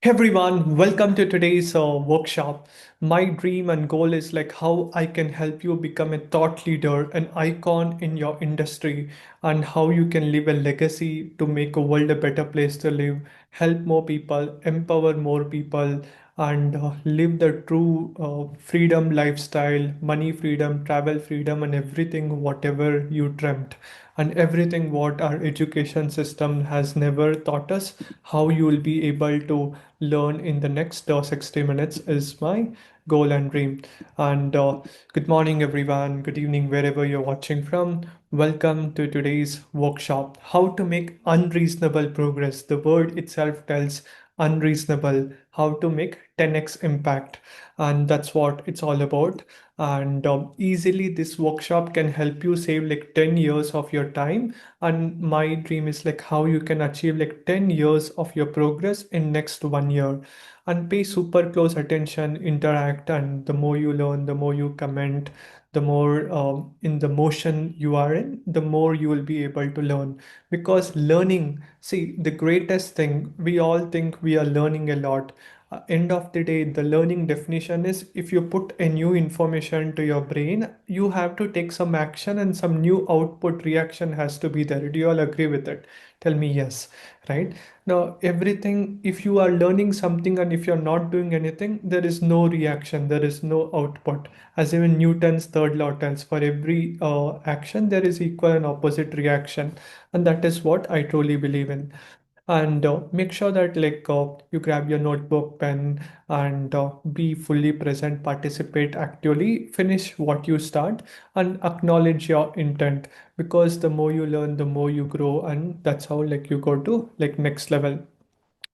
Everyone, welcome to today's workshop. My dream and goal is like how I can help you become a thought leader, an icon in your industry, and how you can leave a legacy to make a world a better place to live, help more people, empower more people, and live the true freedom lifestyle, money freedom, travel freedom, and everything whatever you dreamt and everything what our education system has never taught us, how you will be able to learn in the next 60 minutes is my goal and dream. And good morning everyone, good evening wherever you're watching from. Welcome to today's workshop, how to make unreasonable progress. The word itself tells unreasonable, how to make 10x impact, and that's what it's all about. And easily this workshop can help you save like 10 years of your time, and my dream is like how you can achieve like 10 years of your progress in next 1 year. And pay super close attention, interact, and the more you learn, the more you comment, the more in the motion you are in, the more you will be able to learn. Because learning, see, the greatest thing, we all think we are learning a lot. End of the day, the learning definition is if you put a new information to your brain, you have to take some action and some new output reaction has to be there. Do you all agree with it? Tell me yes, right? Now, everything, if you are learning something and if you're not doing anything, there is no reaction, there is no output. As even Newton's third law tells, for every action, there is equal and opposite reaction. And that is what I truly believe in. And make sure that you grab your notebook, pen, and be fully present, participate actively, finish what you start, and acknowledge your intent. Because the more you learn, the more you grow, and that's how like you go to like next level.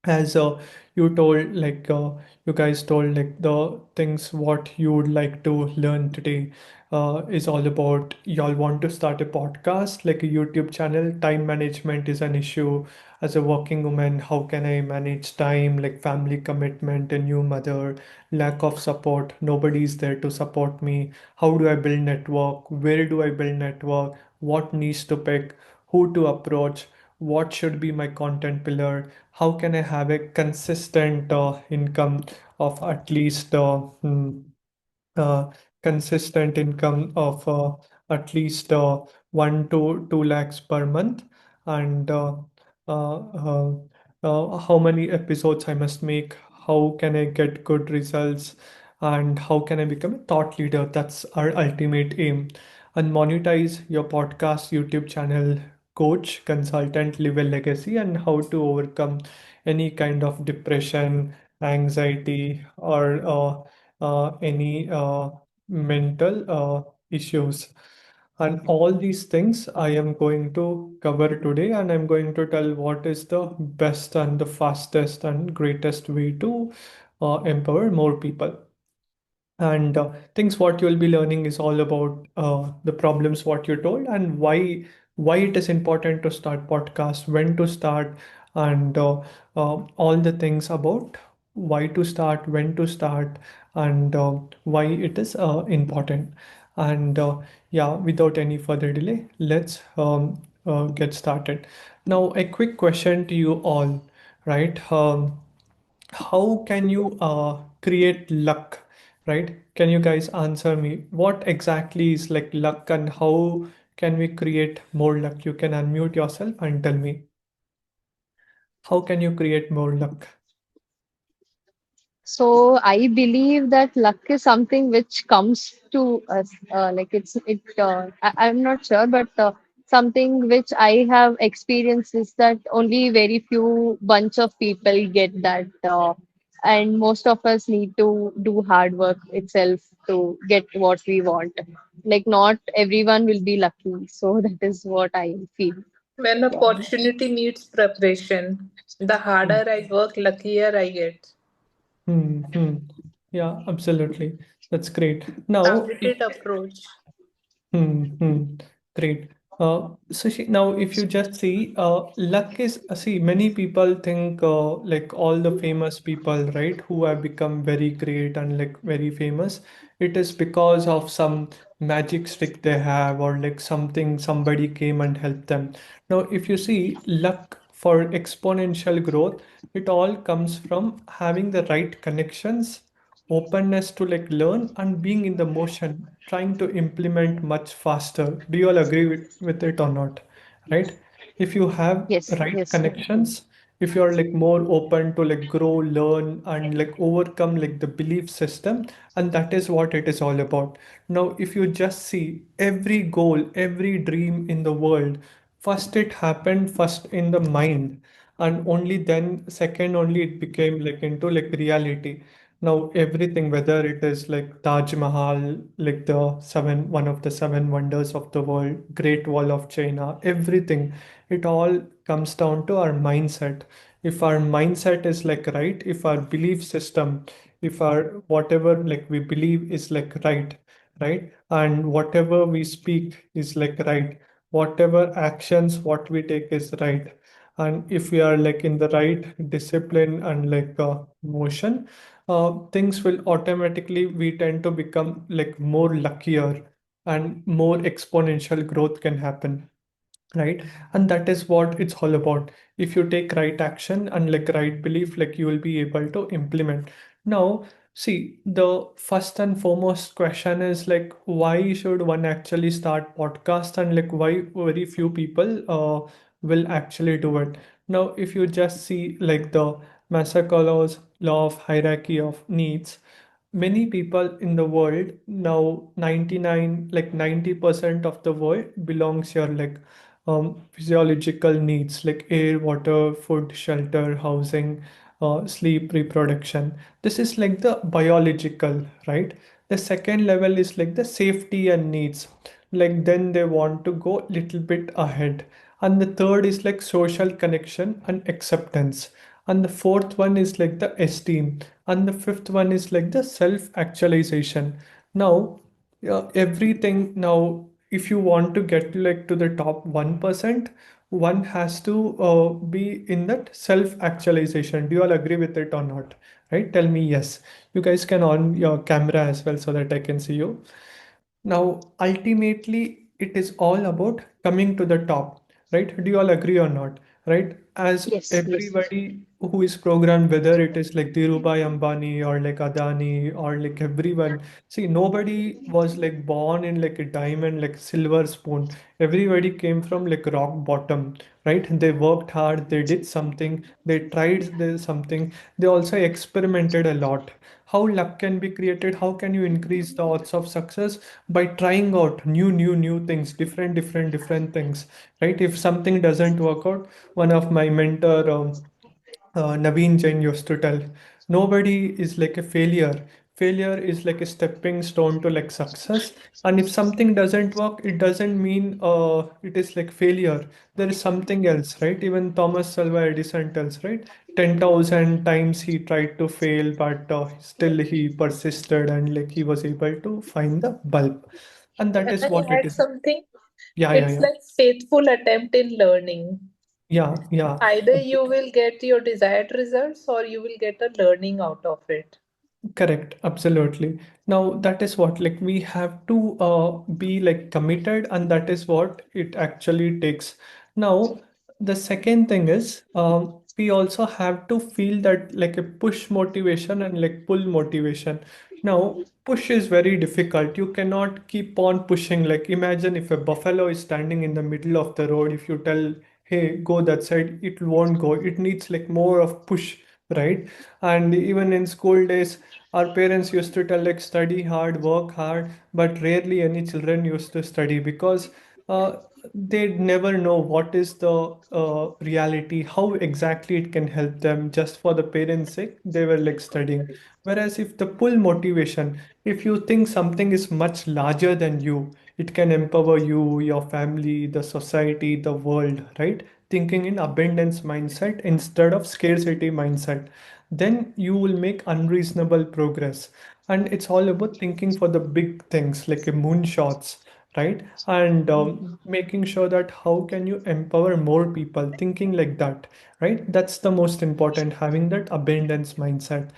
As you told you guys told like the things what you would like to learn today is all about y'all want to start a podcast, like a YouTube channel. Time management is an issue. As a working woman, how can I manage time, like family commitment, a new mother, lack of support, nobody's there to support me. How do I build network, where do I build network, what needs to pick, who to approach, what should be my content pillar, how can I have a consistent income of at least uh, consistent income of at least 1 to 2 lakhs per month, and uh, uh, how many episodes I must make, how can I get good results, and how can I become a thought leader. That's our ultimate aim. And monetize your podcast, YouTube channel, coach, consultant, live a legacy, and how to overcome any kind of depression, anxiety, or any mental issues. And all these things I am going to cover today, and I'm going to tell what is the best and the fastest and greatest way to empower more people. And things what you'll be learning is all about the problems what you told, and why it is important to start podcast, when to start, and all the things about why to start, when to start, and why it is important. And yeah, without any further delay, let's get started. Now, a quick question to you all, right? How can you create luck, right? Can you guys answer me? What exactly is like luck, and how can we create more luck? You can unmute yourself and tell me, how can you create more luck? So I believe that luck is something which comes to us. Like I'm not sure, but something which I have experienced is that only very few bunch of people get that, and most of us need to do hard work itself to get what we want. Like not everyone will be lucky. So that is what I feel. When Yeah. opportunity meets preparation, the Hmm. harder I work, luckier I get. Hmm. Hmm. Yeah, absolutely. That's great. Now, if Targeted approach. Great. Now if you just see, luck is, see, many people think like all the famous people, right, who have become very great and like very famous, it is because of some magic stick they have, or like something somebody came and helped them. Now, if you see, luck for exponential growth, it all comes from having the right connections, openness to like learn, and being in the motion, trying to implement much faster. Do you all agree with it or not? Right? If you have Yes, right yes, connections, if you're like more open to like grow, learn, and like overcome like the belief system, and that is what it is all about. Now, if you just see every goal, every dream in the world, first it happened first in the mind, and only then second only it became like into like reality. Now everything, whether it is like Taj Mahal, like the seven, one of the seven wonders of the world, Great Wall of China, everything, it all comes down to our mindset. If our mindset is like right, if our belief system, if our whatever like we believe is like right, and whatever we speak is like right, whatever actions what we take is right, and if we are like in the right discipline and like motion, things will automatically, we tend to become like more luckier, and more exponential growth can happen, right? And that is what it's all about. If you take right action and like right belief, like you will be able to implement. Now see, the first and foremost question is like, why should one actually start podcast, and like why very few people will actually do it? Now if you just see like the Maslow's law of hierarchy of needs, many people in the world now, 99 like 90% of the world belongs here, like physiological needs like air, water, food, shelter, housing, sleep, reproduction. This is like the biological, right? The second level is like the safety and needs. Like then they want to go little bit ahead. And the third is like social connection and acceptance. And the fourth one is like the esteem. And the fifth one is like the self actualization. Now, everything now, if you want to get like to the top 1%, one has to be in that self actualization. Do you all agree with it or not? Right? Tell me yes. You guys can on your camera as well so that I can see you. Now, ultimately, it is all about coming to the top, right? Do you all agree or not? Right? As yes, yes, everybody who is programmed, whether it is like Dhirubhai Ambani or like Adani or like everyone, see, nobody was like born in like a diamond, like silver spoon. Everybody came from like rock bottom, right? They worked hard, they did something, they tried something, they also experimented a lot. How luck can be created? How can you increase the odds of success? By trying out new things, different things, right? If something doesn't work out, one of my mentor, Naveen Jain, used to tell, nobody is like a failure. Failure is like a stepping stone to like success. And if something doesn't work, it doesn't mean it is like failure. There is something else, right? Even Thomas Alva Edison tells, right? 10,000 times he tried to fail, but still he persisted, and like he was able to find the bulb. And that Can is I what it add is. something? Yeah, yeah, It's yeah. like faithful attempt in learning. Yeah, yeah. Either you will get your desired results or you will get a learning out of it. Correct, absolutely. Now that is what like we have to be like committed, and that is what it actually takes. Now the second thing is we also have to feel that like a push motivation and like pull motivation. Now push is very difficult. You cannot keep on pushing. Like imagine if a buffalo is standing in the middle of the road. If you tell, hey, go that side, it won't go. It needs like more of push, right? And even in school days, our parents used to tell like study hard, work hard, but rarely any children used to study because uh, they never know what is the reality, how exactly it can help them. Just for the parents' sake, they were like studying. Whereas if the pull motivation, if you think something is much larger than you, it can empower you, your family, the society, the world, right? Thinking in abundance mindset instead of scarcity mindset, then you will make unreasonable progress. And it's all about thinking for the big things like a moonshots, right? And making sure that how can you empower more people, thinking like that, right? That's the most important, having that abundance mindset.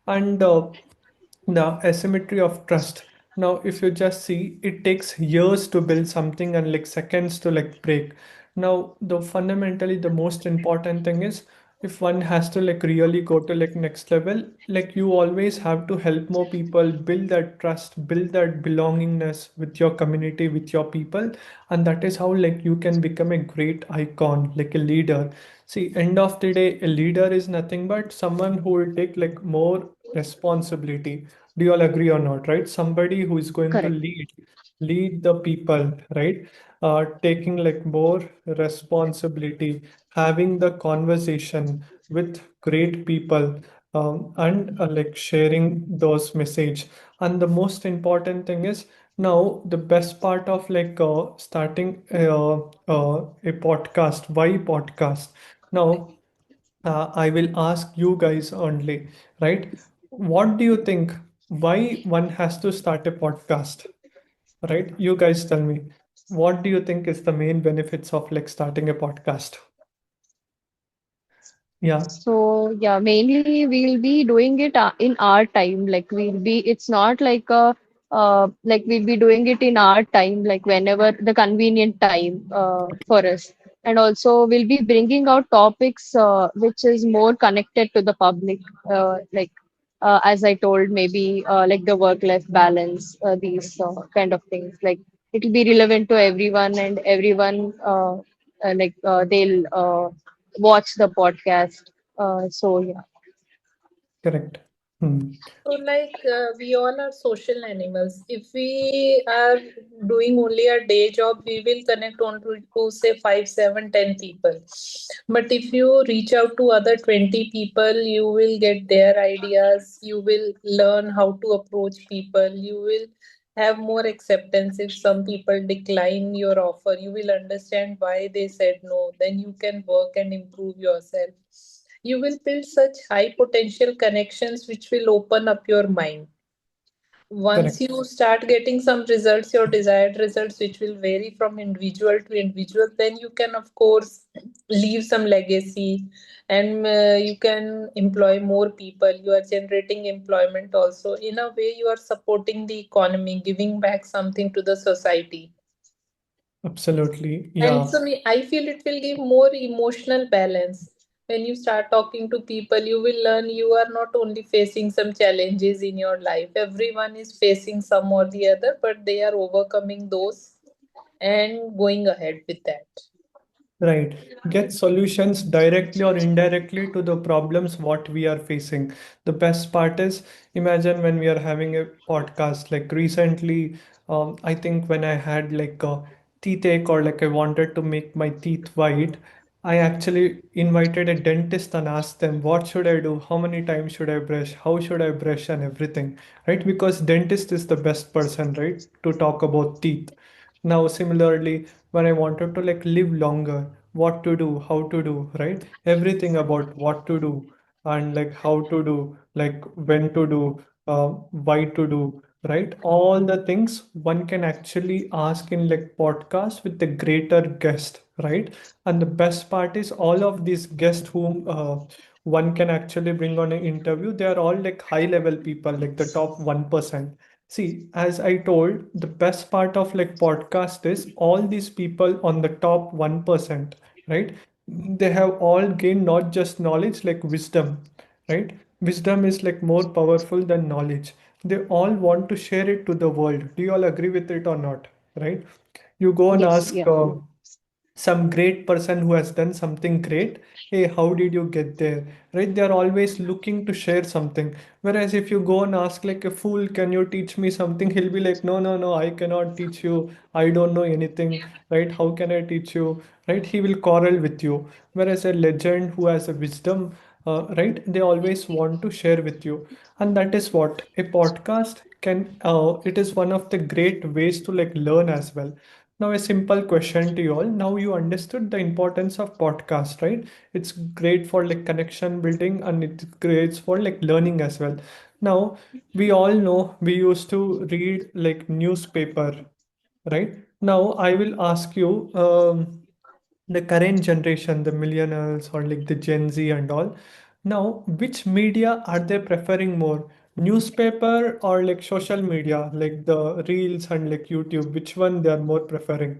And the asymmetry of trust. Now if you just see, it takes years to build something and like seconds to like break. Now, the fundamentally the most important thing is if one has to like really go to like next level, like you always have to help more people build that trust, build that belongingness with your community, with your people, and that is how like you can become a great icon, like a leader. See, end of the day, a leader is nothing but someone who will take like more responsibility. Do you all agree or not, right? Somebody who is going to Correct. lead the people, right? Taking like more responsibility, having the conversation with great people, and like sharing those message. And the most important thing is now the best part of like starting a podcast. Why podcast? Now I will ask you guys only, right? What do you think? Why one has to start a podcast? Right? You guys tell me. What do you think is the main benefits of like starting a podcast? Yeah, So yeah, mainly we'll be doing it in our time. Like it's not like like we'll be doing it in our time, like whenever the convenient time for us. And also we'll be bringing out topics which is more connected to the public, like as I told, maybe like the work-life balance, these kind of things. Like it'll be relevant to everyone, and everyone they'll watch the podcast. So yeah. correct. Hmm. So, like, we all are social animals. If we are doing only a day job, we will connect on to say 5, 7, 10 people. But if you reach out to other 20 people, you will get their ideas. You will learn how to approach people. You will have more acceptance if some people decline your offer. You will understand why they said no. Then you can work and improve yourself. You will build such high potential connections which will open up your mind. Once Correct. you start getting some results, your desired results, which will vary from individual to individual, then you can, of course, leave some legacy, and you can employ more people. You are generating employment also. In a way, you are supporting the economy, giving back something to the society. Absolutely. And Yeah. so I feel it will give more emotional balance. When you start talking to people, you will learn you are not only facing some challenges in your life. Everyone is facing some or the other, but they are overcoming those and going ahead with that. Right. Get solutions directly or indirectly to the problems what we are facing. The best part is imagine when we are having a podcast. Like recently, I think when I had like a teeth ache or like I wanted to make my teeth white, I actually invited a dentist and asked them what should I do, how many times should I brush, how should I brush and everything, right? Because dentist is the best person, right, to talk about teeth. Now, similarly, when I wanted to like live longer, what to do, how to do, right? Everything about what to do and like how to do, like when to do, why to do, right? All the things one can actually ask in like podcast with the greater guest, right? And the best part is all of these guests whom one can actually bring on an interview, they are all like high level people, like the top 1%. See, as I told, the best part of like podcast is all these people on the top 1%, right? They have all gained not just knowledge, like wisdom, right? Wisdom is like more powerful than knowledge. They all want to share it to the world. Do you all agree with it or not? Right? You go and Yes, ask yeah. some great person who has done something great, hey, how did you get there, right? They're always looking to share something. Whereas if you go and ask like a fool, can you teach me something, he'll be like, no, no, no, I cannot teach you, I don't know anything, right? How can I teach you, right? He will quarrel with you. Whereas a legend who has a wisdom, right, they always want to share with you. And that is what a podcast can, it is one of the great ways to like learn as well. Now, a simple question to you all. Now you understood the importance of podcast, right? It's great for like connection building and it's great for like learning as well. Now, we all know we used to read like newspaper, right? Now, I will ask you, the current generation, the millennials or like the Gen Z and all. Now, which media are they preferring more? Newspaper or like social media, like the reels and like YouTube? Which one they are more preferring?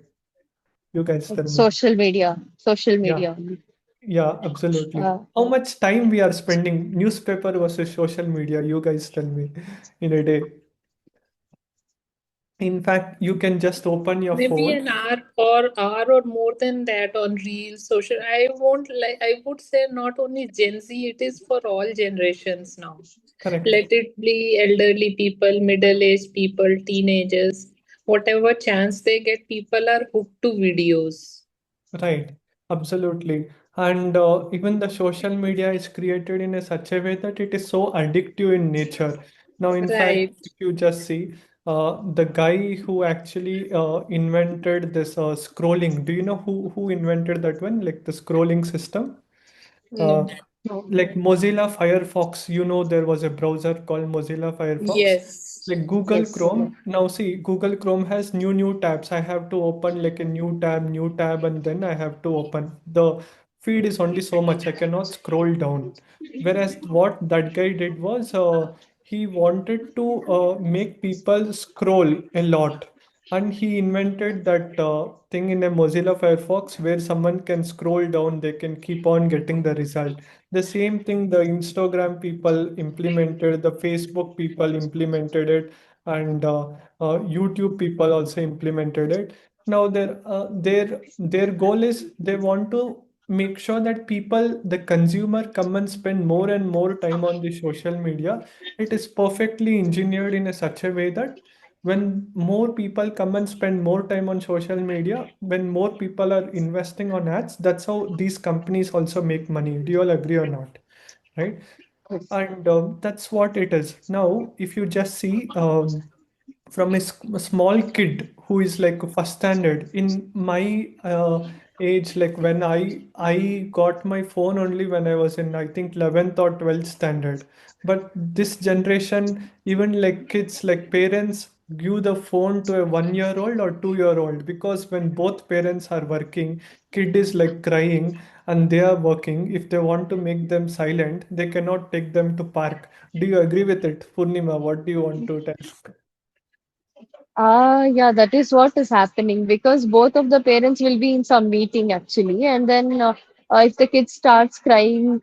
You guys tell It's me. social media. Social Yeah, media. yeah, absolutely. Uh, How much time we are spending newspaper versus social media? You guys tell me in a day. In fact, you can just open your Maybe phone. an hour or more than that on reels, social. I won't like. I would say not only Gen Z. It is for all generations now. Correct. Let it be elderly people, middle-aged people, teenagers. Whatever chance they get, people are hooked to videos. Right, absolutely. And even the social media is created in a such a way that it is so addictive in nature. Now, in fact, Right. if you just see the guy who actually invented this scrolling, do you know who invented that one? Like the scrolling system? Uh, No. no. like Mozilla Firefox, you know, there was a browser called Mozilla Firefox. Yes. Like Google Yes. Yeah. Chrome. Now see, Google Chrome has new tabs. I have to open like a new tab, and then I have to open. The feed is only so much. I cannot scroll down. Whereas what that guy did was he wanted to make people scroll a lot. And he invented that thing in a Mozilla Firefox where someone can scroll down, they can keep on getting the result. The same thing the Instagram people implemented, the Facebook people implemented it, and YouTube people also implemented it. Now their goal is they want to make sure that people, the consumer, come and spend more and more time on the social media. It is perfectly engineered in a such a way that when more people come and spend more time on social media, when more people are investing on ads, that's how these companies also make money. Do you all agree or not? Right? Yes. And that's what it is. Now, if you just see from a small kid who is like first standard in my age, like when I got my phone only when I was in, I think, 11th or 12th standard. But this generation, even like kids, like parents give the phone to a 1 year old or 2 year old, because when both parents are working, kid is like crying and they are working. If they want to make them silent, they cannot take them to park. Do you agree with it, Purnima? What do you want to tell? Yeah, that is what is happening because both of the parents will be in some meeting actually, and then if the kid starts crying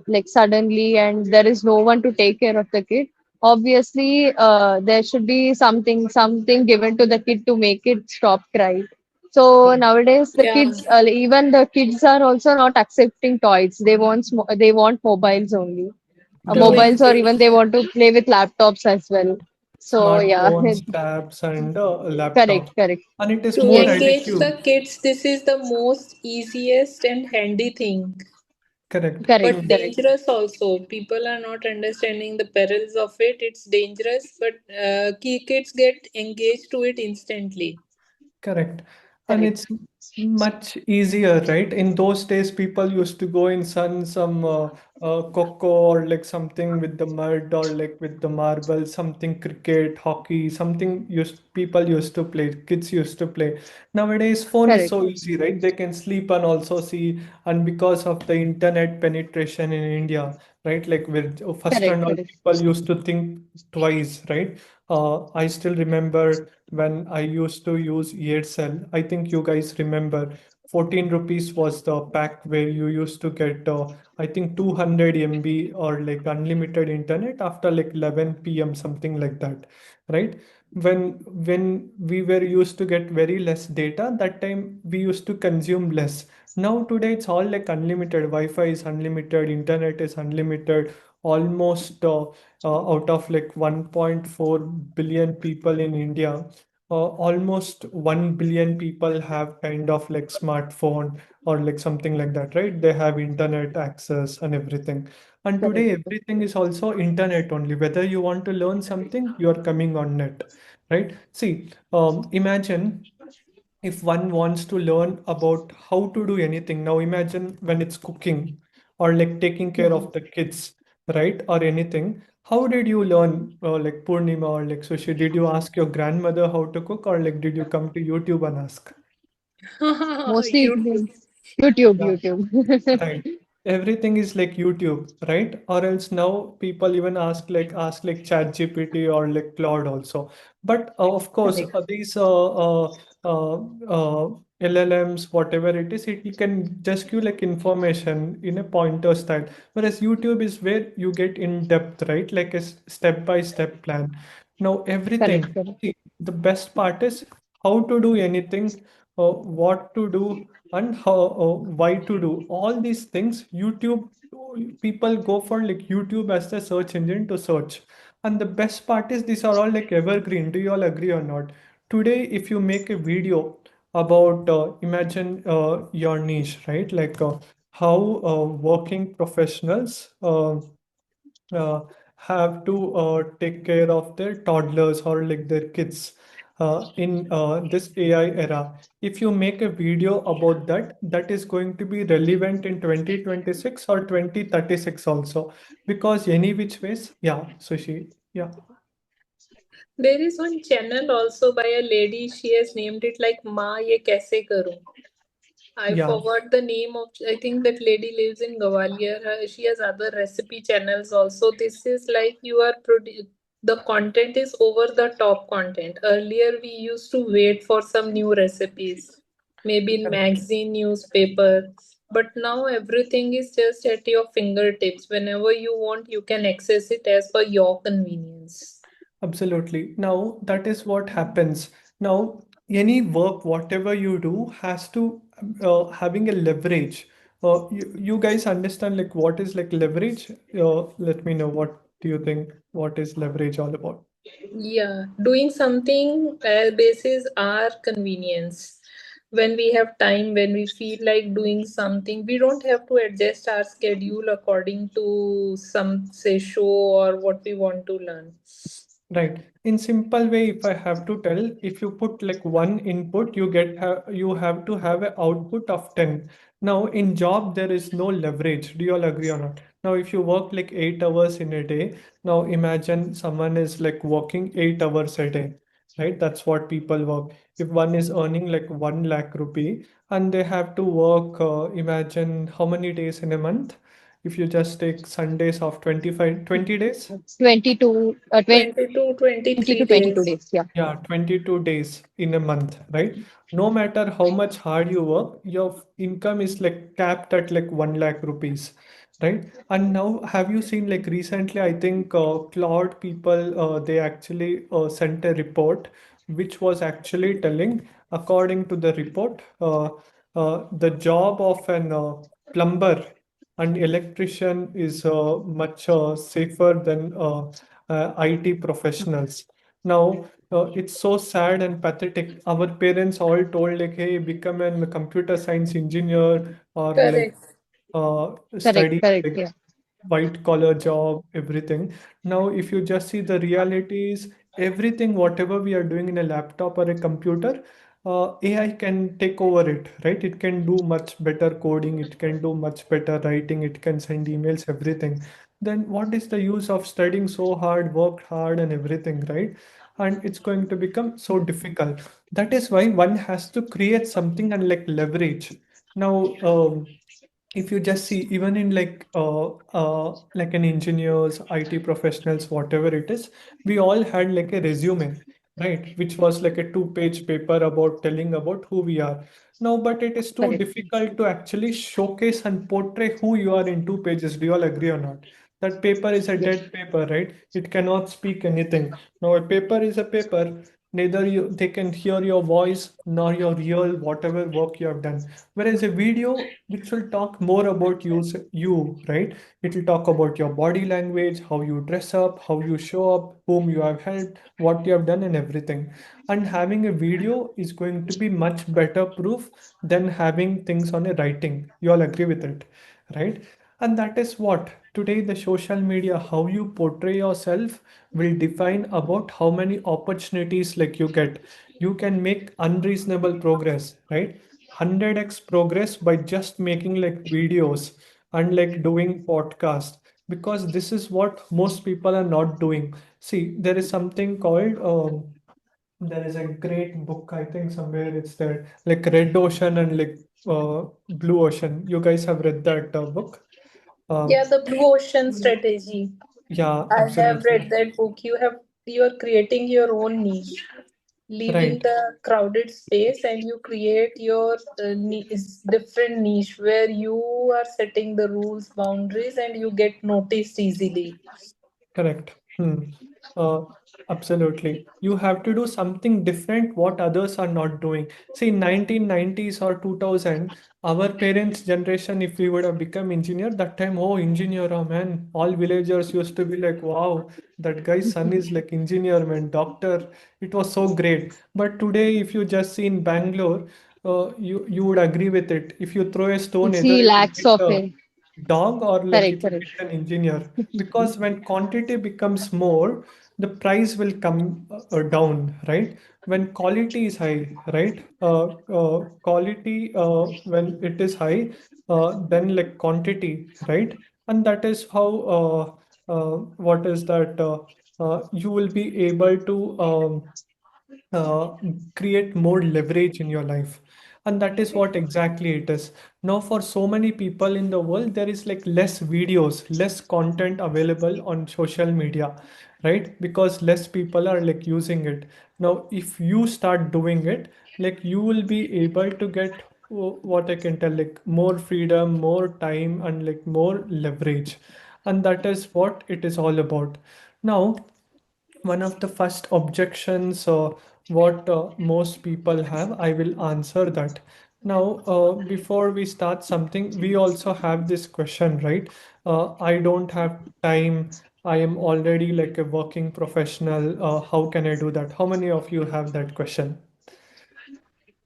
like suddenly and there is no one to take care of the kid, obviously there should be something given to the kid to make it stop crying. So nowadays the Yeah. kids, even the kids are also not accepting toys. They want mobiles only, True Yeah. mobiles or indeed. even they want to play with laptops as well. So yeah, Smartphones, tabs, and correct, laptops. correct. And it is To more Yes, engage addictive. the kids, this is the most easiest and handy thing. Correct. correct, But True. correct, dangerous also. People are not understanding the perils of it. It's dangerous, but kids get engaged to it instantly. Correct. And correct, it's much easier, right? In those days, people used to go in some coco or like something with the mud or like with the marble, something cricket, hockey, something used people used to play, kids used to play. Nowadays, phone is correct, so easy, right? They can sleep and also see, and because of the internet penetration in India, right? Like with first correct, and all, correct, people used to think twice, right? I still remember when I used to use Aircell. I think you guys remember 14 rupees was the pack where you used to get, I think, 200 MB or like unlimited internet after like 11 p.m., something like that, right? When we were used to get very less data, that time we used to consume less. Now today it's all like unlimited. Wi-Fi is unlimited, internet is unlimited. Almost out of like 1.4 billion people in India, almost 1 billion people have kind of like smartphone or like something like that, right? They have internet access and everything. And today correct. everything is also internet only. Whether you want to learn something, you are coming on net, right? See, imagine if one wants to learn about how to do anything. Now imagine when it's cooking or like taking care Mhm. of the kids, right? Or anything. How did you learn, like Purnima or like Sushi? Did you ask your grandmother how to cook, or like did you come to YouTube and ask? Mostly YouTube. YouTube, Yeah. YouTube. Right. Everything is like YouTube, right? Or else now people even ask like ChatGPT or like Claude also. But of course, Correct. these LLMs, whatever it is, it can just give like information in a pointer style. Whereas YouTube is where you get in depth, right? Like a step by step plan. Now, Correct, everything, correct. see, the best part is how to do anything, what to do, and how, why to do. All these things, YouTube, people go for like YouTube as the search engine to search. And the best part is these are all like evergreen. Do you all agree or not? Today, if you make a video, about imagine your niche, right? Like how working professionals uh, have to take care of their toddlers or like their kids in this AI era. If you make a video about that, that is going to be relevant in 2026 or 2036 also, because any which ways, yeah, Sushi, yeah, There is one channel also by a lady. She has named it like "Ma ye kaise karu." I yeah. forgot the name of. I think that lady lives in Gwalior. She has other recipe channels also. This is like you are the content is over the top content. Earlier we used to wait for some new recipes, maybe in magazine, newspaper. But now everything is just at your fingertips. Whenever you want, you can access it as per your convenience. Absolutely. Now, that is what happens. Now, any work, whatever you do, has to having a leverage. You guys understand like what is like leverage? Let me know what do you think? What is leverage all about? Yeah, doing something basis our convenience. When we have time, when we feel like doing something, we don't have to adjust our schedule according to some say show or what we want to learn. Right. In simple way, if I have to tell, if you put like one input, you have to have an output of 10. Now in job, there is no leverage. Do you all agree or not? Now, if you work like 8 hours in a day, now imagine someone is like working 8 hours a day, right? That's what people work. If one is earning like 1 lakh rupee and they have to work, imagine how many days in a month? If you just take Sundays of 25, 20 days. It's 22, 20 to 22, 22 23 days. Yeah. days. Yeah, 22 days in a month, right? No matter how much hard you work, your income is like capped at like 1 lakh rupees, right? And now, have you seen like recently, I think Cloud people, they actually sent a report which was actually telling, according to the report, the job of an plumber and electrician is much safer than IT professionals. Now, it's so sad and pathetic. Our parents all told like, "Hey, become a computer science engineer or like Correct. Correct, study correct. like Yeah. white collar job, everything." Now, if you just see the realities, everything, whatever we are doing in a laptop or a computer, AI can take over it, right? It can do much better coding, it can do much better writing, it can send emails, everything. Then what is the use of studying so hard, worked hard, and everything, right? And it's going to become so difficult. That is why one has to create something and like leverage. Now, if you just see even in like an engineers, IT professionals, whatever it is, we all had like a resume, right? Which was like a two-page paper about telling about who we are. Now, but it is too Correct. difficult to actually showcase and portray who you are in 2 pages. Do you all agree or not? That paper is a Yes. dead paper, right? It cannot speak anything. Now, a paper is a paper. Neither they can hear your voice nor your real whatever work you have done. Whereas a video which will talk more about you, right? It will talk about your body language, how you dress up, how you show up, whom you have helped, what you have done, and everything. And having a video is going to be much better proof than having things on a writing. You all agree with it, right? And that is what today the social media, how you portray yourself will define about how many opportunities like you get. You can make unreasonable progress, right? 100x progress by just making like videos and like doing podcast, because this is what most people are not doing. See, there is something called there is a great book, I think somewhere it's there, like Red Ocean and like Blue Ocean. You guys have read that book? Yeah, um, the blue ocean strategy. yeah, I have absolutely. read that book. You are creating your own niche. leaving Right. the crowded space, and you create your different niche where you are setting the rules, boundaries, and you get noticed easily. Correct. Uh, Absolutely. You have to do something different what others are not doing. See, in 1990s or 2000, our parents' generation, if we would have become engineer, that time, oh, engineer, oh man, all villagers used to be like, wow, that guy's son is like engineer, man, doctor. It was so great. But today, if you just see in Bangalore, you would agree with it. If you throw a You stone, either see it will lakhs hit of a it. dog or like Correct, it will correct. hit an engineer, because when quantity becomes more, the price will come down, right? When quality is high, right? Quality, when it is high, then like quantity, right? And that is how, what is that, you will be able to uh, create more leverage in your life. And that is what exactly it is. Now for so many people in the world, there is like less videos, less content available on social media, right? Because less people are like using it. Now if you start doing it, like you will be able to get, what I can tell, like more freedom, more time, and like more leverage. And that is what it is all about. Now one of the first objections, what most people have, I will answer that. Now before we start something, we also have this question, right? I don't have time, I am already like a working professional, how can I do that? How many of you have that question?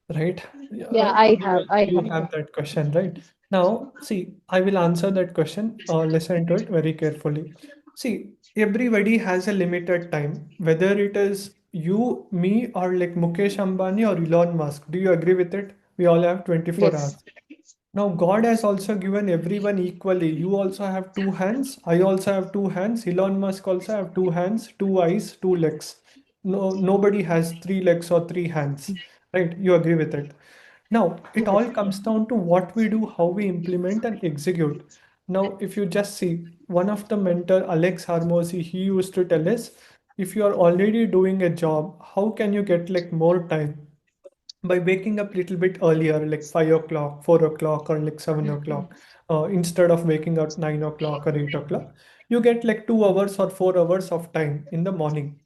Right? Yeah, Yeah, I you have. have that question, right? Now, see, I will answer that question. Listen to it very carefully. See, everybody has a limited time, whether it is you, me, or like Mukesh Ambani or Elon Musk. Do you agree with it? We all have 24 Yes. hours. Now, God has also given everyone equally. You also have two hands. I also have two hands. Elon Musk also have two hands, two eyes, two legs. No, nobody has three legs or three hands, right? You agree with it. Now, it Yes. all comes down to what we do, how we implement and execute. Now, if you just see, one of the mentor, Alex Harmozy, he used to tell us, if you are already doing a job, how can you get like more time? By waking up little bit earlier, like 5 o'clock, 4 o'clock, or like 7 o'clock, instead of waking up 9 o'clock or 8 o'clock, you get like 2 hours or 4 hours of time in the morning.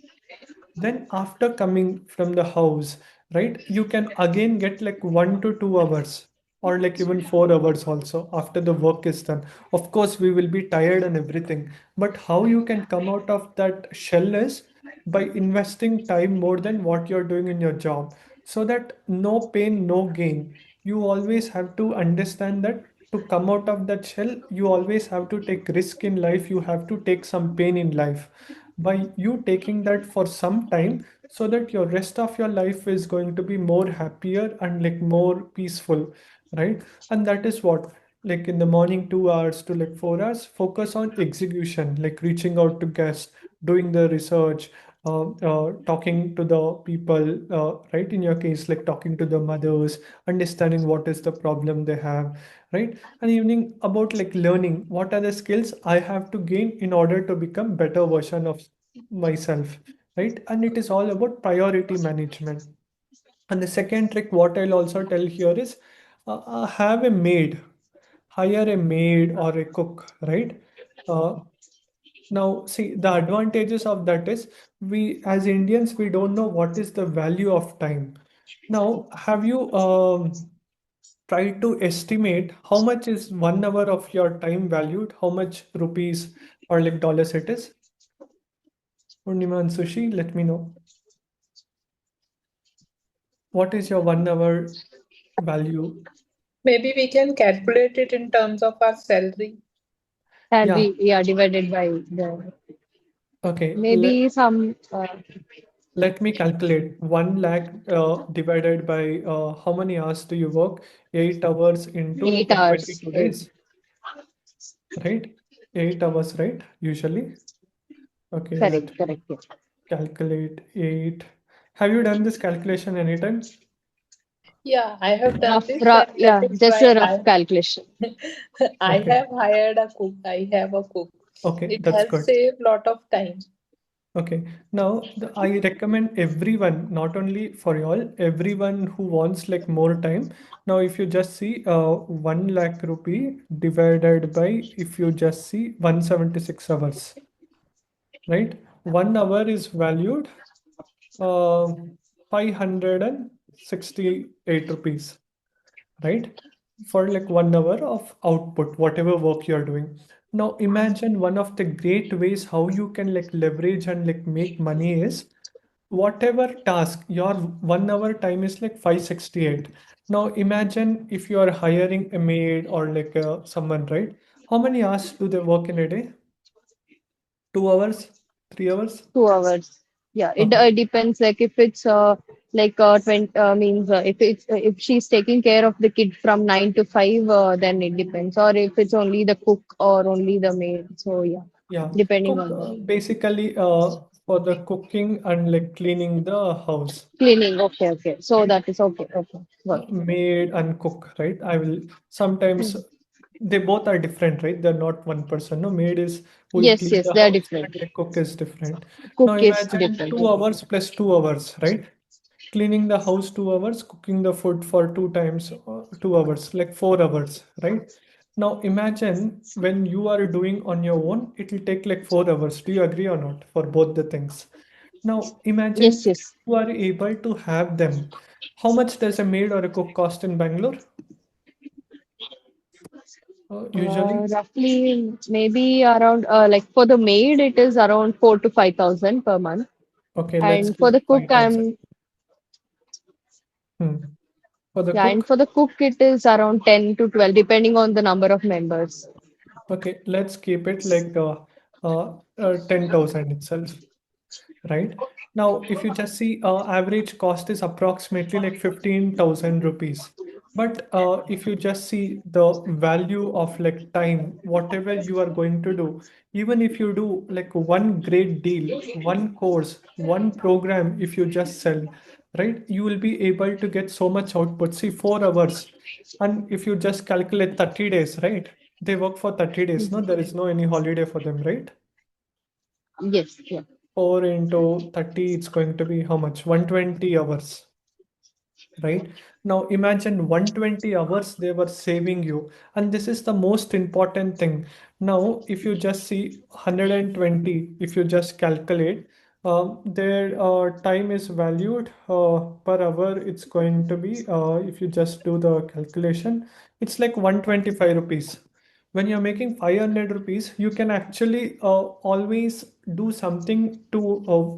Then after coming from the house, right, you can again get like 1 to 2 hours, or like even 4 hours also after the work is done. Of course, we will be tired and everything, but how you can come out of that shell is by investing time more than what you're doing in your job, so that no pain, no gain. You always have to understand that to come out of that shell, you always have to take risk in life, you have to take some pain in life. By you taking that for some time, so that your rest of your life is going to be more happier and like more peaceful, right? And that is what, like in the morning 2 hours to like 4 hours, focus on execution, like reaching out to guests, doing the research, talking to the people, right? In your case, like talking to the mothers, understanding what is the problem they have, right? And evening about like learning what are the skills I have to gain in order to become better version of myself, right? And it is all about priority management. And the second trick, what I'll also tell here is, have a maid, hire a maid or a cook, right? Uh, Now, see, the advantages of that is, we as Indians, we don't know what is the value of time. Now, have you tried to estimate how much is 1 hour of your time valued? How much rupees or like dollars it is? Purnima and Sushi, let me know. What is your 1 hour value? Maybe we can calculate it in terms of our salary. Shall Yeah, be, yeah, divided by the okay. maybe some Let me calculate. 1 lakh divided by how many hours do you work? 8 hours into 8 hours. 22 days, right? 8 hours, right? Usually. Okay, Correct, let me correct. Yes. calculate eight. Have you done this calculation anytime? Yeah, I have done Rough, this, rough, and that yeah, is just why a rough calculation. I Okay, have hired a cook. I have a cook. okay, It that's helps good. save lot of time. Okay, now I recommend everyone, not only for y'all, everyone who wants like more time. Now, if you just see 1 lakh rupee divided by, if you just see 176 hours, right? 1 hour is valued uh, 568 rupees, right? For like 1 hour of output, whatever work you're doing. Now imagine one of the great ways how you can like leverage and like make money is whatever task your 1 hour time is like 568. Now imagine if you are hiring a maid or like someone, right? How many hours do they work in a day? 2 hours, 3 hours? 2 hours. Yeah, it Okay. depends. Like if it's 20 means if she's taking care of the kid from 9 to 5, then it depends. Or if it's only the cook or only the maid. So yeah, Yeah, depending cook on that. basically for the cooking and like cleaning the house, Cleaning. Okay, okay. So right? that is okay. Okay, got it. Maid and cook, right? I will sometimes Hmm. they both are different, right? They're not one person. No, maid is will Yes, clean yes, the they are house different. and the cook is different. Now Cook is imagine different. two Okay. hours plus 2 hours, right? Cleaning the house 2 hours, cooking the food for two times 2 hours, like 4 hours, right? Now imagine when you are doing on your own, it will take like 4 hours. Do you agree or not for both the things? Now imagine Yes, if yes. you are able to have them. How much does a maid or a cook cost in Bangalore? Usually, Roughly maybe around like for the maid it is around 4 to 5 thousand per month, okay, let's and for give the cook 5,000. Hmm. For the yeah, and cook, for the cook it is around 10 to 12 depending on the number of members. okay, let's keep it like 10,000 itself. Right? Now, if you just see average cost is approximately like 15,000 rupees. But if you just see the value of like time, whatever you are going to do, even if you do like one great deal, one course, one program, if you just sell, right, you will be able to get so much output. See, 4 hours. And if you just calculate 30 days, right? They work for 30 days, no? Mhm. There is no any holiday for them, right? Yes, yeah. 4 into 30, it's going to be how much? 120 hours, right? Now imagine 120 hours they were saving you. And this is the most important thing. Now, if you just see 120, if you just calculate, their time is valued per hour. It's going to be, if you just do the calculation, it's like 125 rupees. When you're making 500 rupees, you can actually always do something to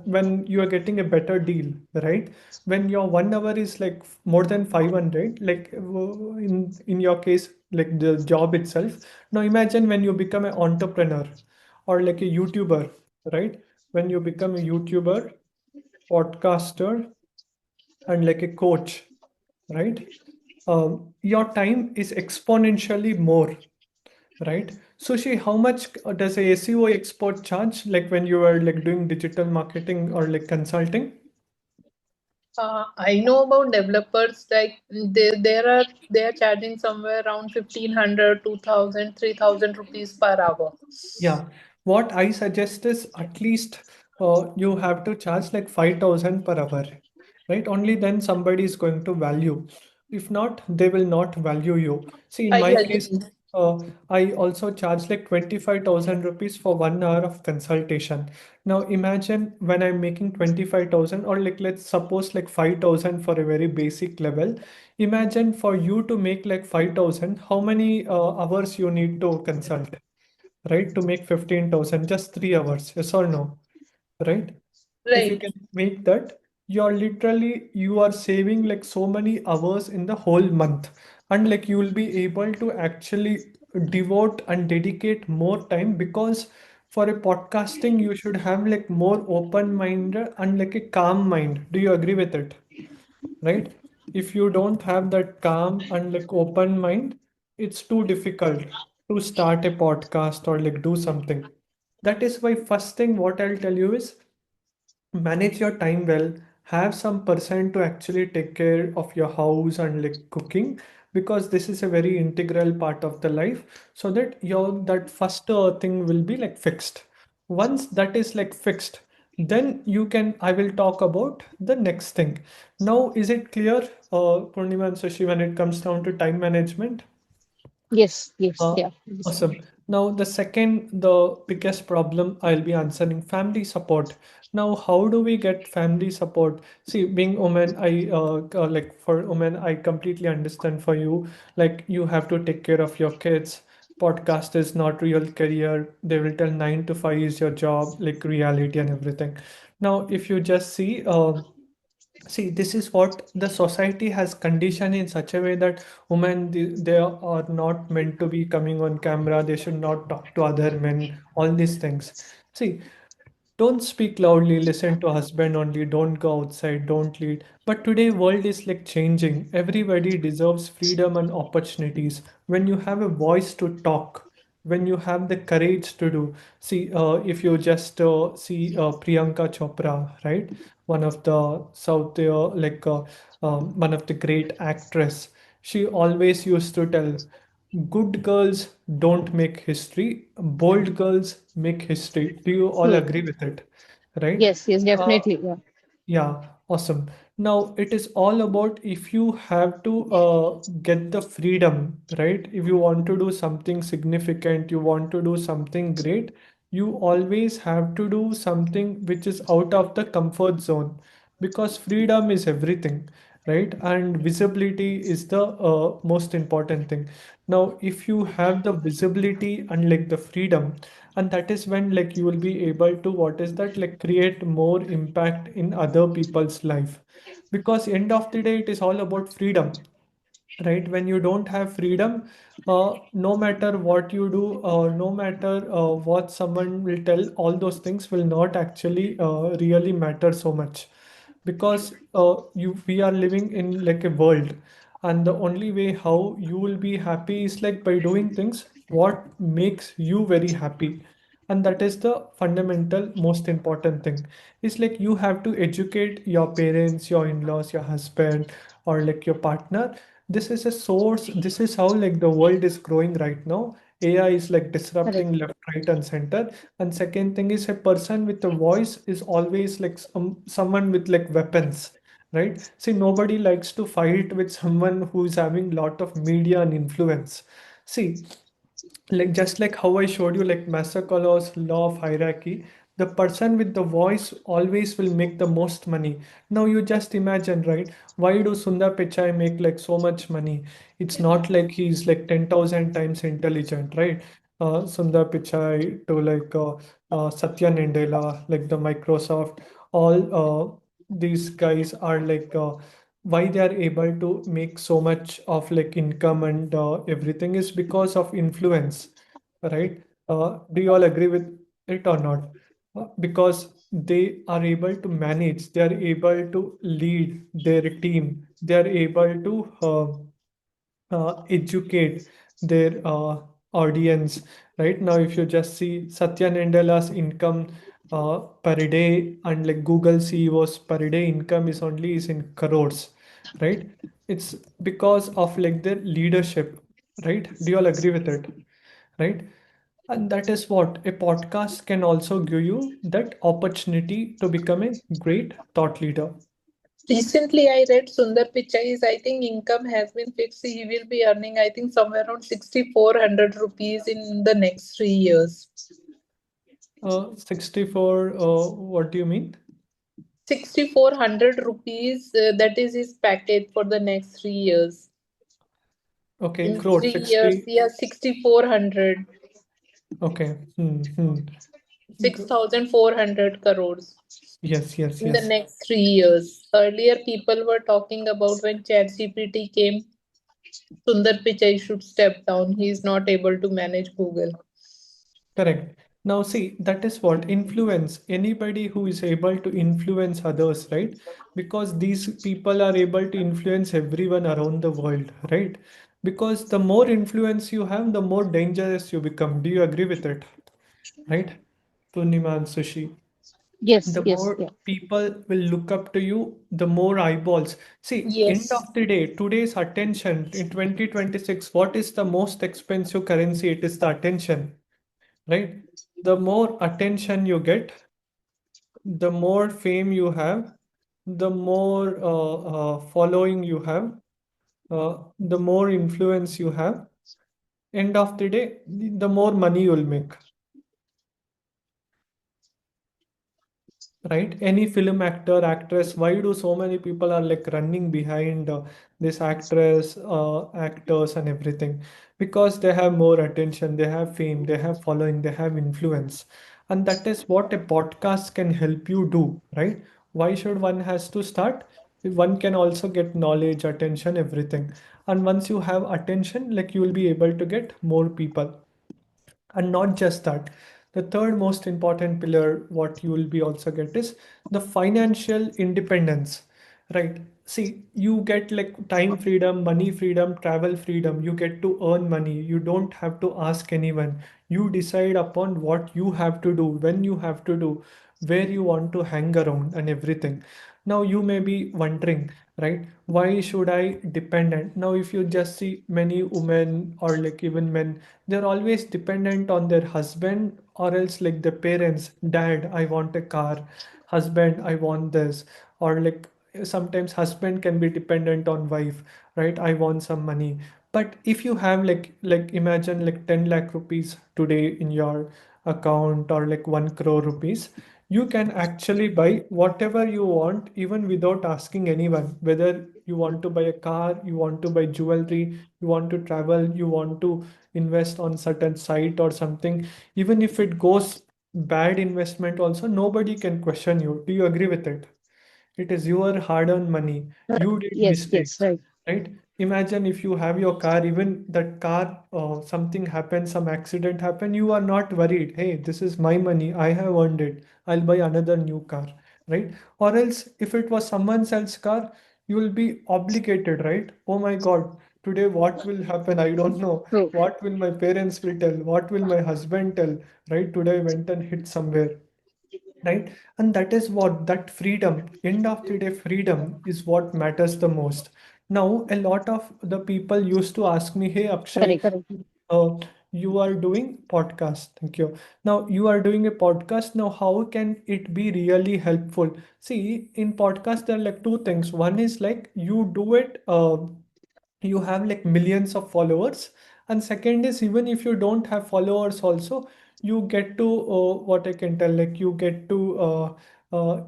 when you are getting a better deal, right? When your 1 hour is like more than 500, like in your case, like the job itself. Now imagine when you become an entrepreneur or like a YouTuber, right? When you become a YouTuber, podcaster, and like a coach, right? Your time is exponentially more, right? So, she, how much does a SEO expert charge? Like when you are like doing digital marketing or like consulting? I know about developers like they are charging somewhere around 1,500, 2,000, 3,000 rupees per hour. Yeah. What I suggest is at least you have to charge like 5,000 per hour, right? Only then somebody is going to value. If not, they will not value you. See, in I my case, agree. I also charge like 25,000 rupees for 1 hour of consultation. Now imagine when I'm making 25,000 or like let's suppose like 5,000 for a very basic level. Imagine for you to make like 5,000, how many hours you need to consult, right? To make 15,000, just 3 hours, yes or no, right? If you Right. can make that, you are saving like so many hours in the whole month. And like you will be able to actually devote and dedicate more time because for a podcasting, you should have like more open mind and like a calm mind. Do you agree with it? Right? If you don't have that calm and like open mind, it's too difficult to start a podcast or like do something. That is why first thing what I'll tell you is manage your time well, have some person to actually take care of your house and like cooking, because this is a very integral part of the life, so that your that first thing will be like fixed. Once that is like fixed, Then you can, I will talk about the next thing. Now, is it clear, Purnima and Sashi, when it comes down to time management? Yes, yes, Uh, yeah. Yes. awesome. Now, the second, the biggest problem I'll be answering, family support. Now, how do we get family support? See, being woman, like for women, I completely understand for you. Like you have to take care of your kids. Podcast is not real career. They will tell 9 to 5 is your job, like reality and everything. Now, if you just see, see, this is what the society has conditioned in such a way that women they are not meant to be coming on camera. They should not talk to other men. All these things. See, don't speak loudly, listen to husband only, don't go outside, don't lead. But today world is like changing. Everybody deserves freedom and opportunities. When you have a voice to talk, when you have the courage to do. See, if you just see Priyanka Chopra, right? One of the South, one of the great actress. She always used to tell, good girls don't make history, bold girls make history. Do you all Hmm. agree with it? Right? Yes, yes, Uh, definitely. Yeah. yeah, awesome. Now it is all about if you have to get the freedom, right? If you want to do something significant, you want to do something great, you always have to do something which is out of the comfort zone because freedom is everything, right? And visibility is the most important thing. Now, if you have the visibility and like the freedom, and that is when like you will be able to what is that like create more impact in other people's life because end of the day it is all about freedom, right? When you don't have freedom, no matter what you do, no matter what someone will tell, all those things will not actually really matter so much because you we are living in like a world, and the only way how you will be happy is like by doing things what makes you very happy, and that is the fundamental most important thing. It's like you have to educate your parents, your in-laws, your husband, or like your partner. This is a source. This is how like the world is growing right now. AI is like disrupting Correct. left, right, and center. And second thing is a person with a voice is always like someone with like weapons, right? See, nobody likes to fight with someone who is having lot of media and influence. See, like just like how I showed you like Maslow's law of hierarchy, the person with the voice always will make the most money. Now you just imagine, right? Why do Sundar Pichai make like so much money? It's not like he's like 10,000 times intelligent, right? Sundar Pichai to like Satya Nadella, like the Microsoft, all these guys are like why they are able to make so much of like income and everything is because of influence, right? Do you all agree with it or not? Because they are able to manage, they are able to lead their team, they are able to educate their audience. Right now, if you just see Satya Nadella's income per day and like Google CEO's per day income is in crores, right? It's because of like their leadership, right? Do you all agree with it? Right? And that is what a podcast can also give you that opportunity to become a great thought leader. Recently, I read Sundar Pichai's, I think, income has been fixed. He will be earning, I think, somewhere around 6,400 rupees in the next 3 years. 64, what do you mean? 6,400 rupees, that is his package for the next 3 years. Okay, In crore, 3 years, 60. yeah, 6,400, Okay. G- 6,400 crores Yes, yes, in the yes. next 3 years. Earlier, people were talking about when ChatGPT came, Sundar Pichai should step down. He is not able to manage Google. Correct. Now, see, that is what influence anybody who is able to influence others, right? Because these people are able to influence everyone around the world, right? Because the more influence you have, the more dangerous you become. Do you agree with it? Right? Purnima and Sushi. Yes, The yes, yeah. more people will look up to you, the more eyeballs. See, end Yes. of the day, today's attention in 2026, what is the most expensive currency? It is the attention, right? The more attention you get, The more fame you have, the more following you have, the more influence you have. End of the day, the more money you'll make. Right? Any film actor, actress, why do so many people are like running behind this actress, actors, and everything? Because they have more attention, they have fame, they have following, they have influence, and that is what a podcast can help you do, right? Why should one has to start? One can also get knowledge, attention, everything, and once you have attention, like you will be able to get more people. And not just that, the third most important pillar, what you will be also get is the financial independence, right? See, you get like time freedom, money freedom, travel freedom. You get to earn money. You don't have to ask anyone. You decide upon what you have to do, when you have to do, where you want to hang around, and everything. Now you may be wondering, right? Why should I dependent? Now, if you just see many women or like even men, they're always dependent on their husband or else like the parents. Dad, I want a car. Husband, I want this. Or like sometimes husband can be dependent on wife, right? I want some money. But if you have like imagine like 10 lakh rupees today in your account or like 1 crore rupees, you can actually buy whatever you want even without asking anyone, whether you want to buy a car, you want to buy jewelry, you want to travel, you want to invest on certain site or something. Even if it goes bad investment also, nobody can question you. Do you agree with it? It is your hard-earned money. You did Yes, yes, mistakes, right. right? Imagine if you have your car, even that car, something happens, some accident happen, you are not worried. Hey, this is my money. I have earned it. I'll buy another new car, right? Or else, if it was someone else's car, you will be obligated, right? Oh my God, today what will happen? I don't know. True. What will my parents will tell? What will my husband tell? Right? Today I went and hit somewhere, right? And that is what that freedom, end of the day, freedom is what matters the most. Now a lot of the people used to ask me, hey Akshay, Correct, correct. uh, you are doing podcast, thank you. Now you are doing a podcast, now how can it be really helpful? See, in podcast there are like two things. One is like you do it, you have like millions of followers, and second is even if you don't have followers also, you get to what I can tell, like you get to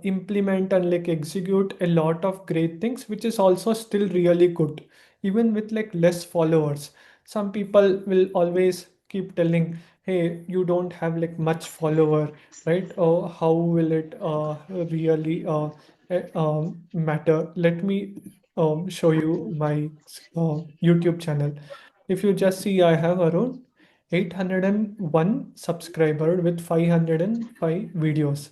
implement and like execute a lot of great things, which is also still really good even with like less followers. Some people will always keep telling, hey, you don't have like much follower, right? Or how will it really matter? Let me show you my YouTube channel. If you just see, I have around 801 subscriber with 505 videos.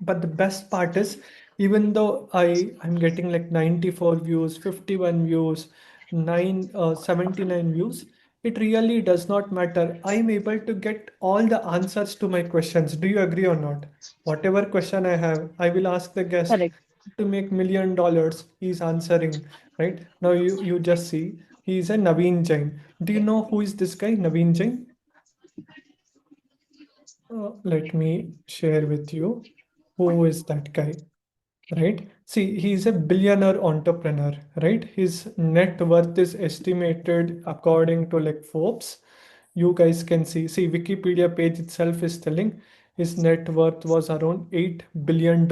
But the best part is, even though I'm getting like 94 views, 51 views, 79 views, it really does not matter. I'm able to get all the answers to my questions. Do you agree or not? Whatever question I have, I will ask the guest Correct. to make $1 million. He's answering, right? Now you just see, he's a Naveen Jain. Do you know who is this guy, Naveen Jain? Let me share with you. Who is that guy? Right? See, he's a billionaire entrepreneur, right? His net worth is estimated according to like Forbes. You guys can see, Wikipedia page itself is telling his net worth was around $8 billion.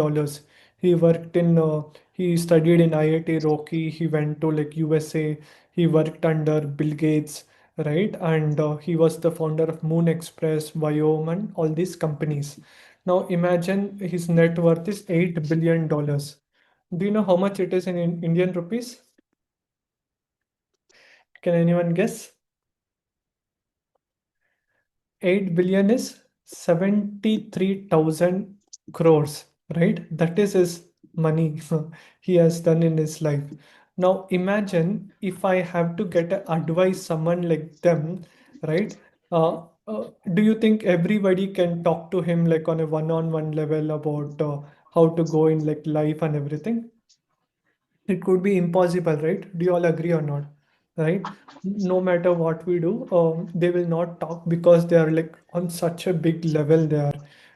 He worked in, he studied in IIT Rocky. He went to like USA. He worked under Bill Gates, right? And he was the founder of Moon Express, Wyoming, all these companies. Now imagine his net worth is $8 billion. Do you know how much it is in Indian rupees? Can anyone guess? 8 billion is 73,000 crores, right? That is his money he has done in his life. Now imagine if I have to get a advice someone like them, right? Do you think everybody can talk to him like on a one-on-one level about how to go in like life and everything? It could be impossible, right? Do you all agree or not? Right? No matter what we do, they will not talk because they are like on such a big level there.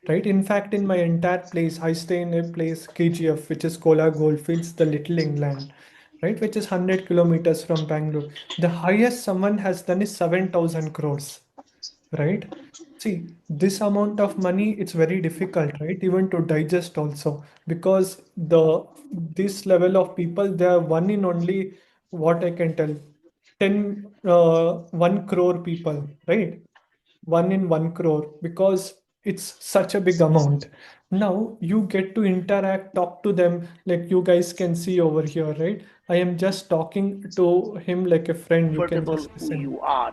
right? In fact, in my entire place, I stay in a place KGF, which is Kola Goldfields, the Little England, right, which is 100 kilometers from Bangalore. The highest someone has done is 7,000 crores, right? See, this amount of money, it's very difficult, right? Even to digest also, because this level of people, they are one in only, what I can tell, 1 crore people, right? One in 1 crore, because it's such a big amount. Now you get to interact, talk to them, like you guys can see over here, right? I am just talking to him like a friend. You can Comfortable just who listen. you are,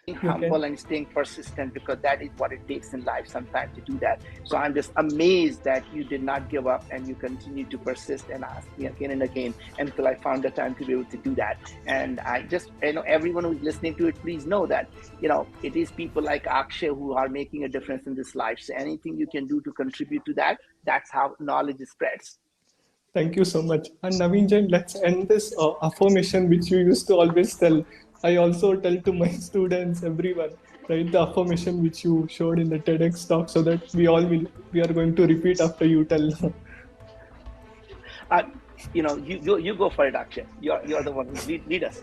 staying You humble can. and staying persistent, because that is what it takes in life sometimes to do that. So I'm just amazed that you did not give up and you continue to persist and ask me again and again until I found the time to be able to do that. And I just, everyone who's listening to it, please know that, it is people like Akshay who are making a difference in this life. So anything you can do to contribute to that, that's how knowledge spreads. Thank you so much. And Naveen Jain, let's end this affirmation which you used to always tell. I also tell to my students, everyone, right? The affirmation which you showed in the TEDx talk, so that we are going to repeat after you tell. Uh, you go for it, Akshay. You're the one who lead us.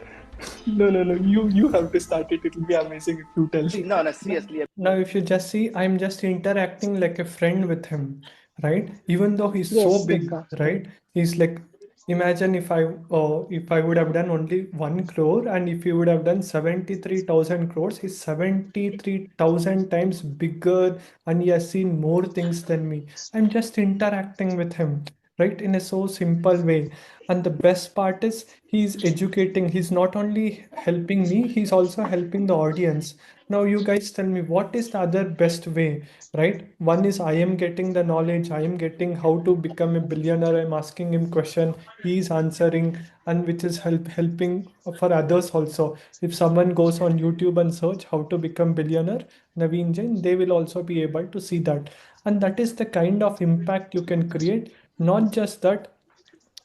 No, no, no. You have to start it. It will be amazing if you tell. No, no, Now, seriously. now, if you just see, I'm just interacting like a friend with him, right? Even though he's so Yes, big, Siddharth. right? He's like, imagine if I would have done only 1 crore, and if he would have done 73,000 crores, he's 73,000 times bigger, and he has seen more things than me. I'm just interacting with him, right? In a so simple way. And the best part is he's educating. He's not only helping me, he's also helping the audience. Now you guys tell me, what is the other best way, right? One is I am getting the knowledge, I am getting how to become a billionaire. I'm asking him question, he's answering, and which is helping for others also. If someone goes on YouTube and search how to become billionaire, Naveen Jain, they will also be able to see that. And that is the kind of impact you can create. Not just that,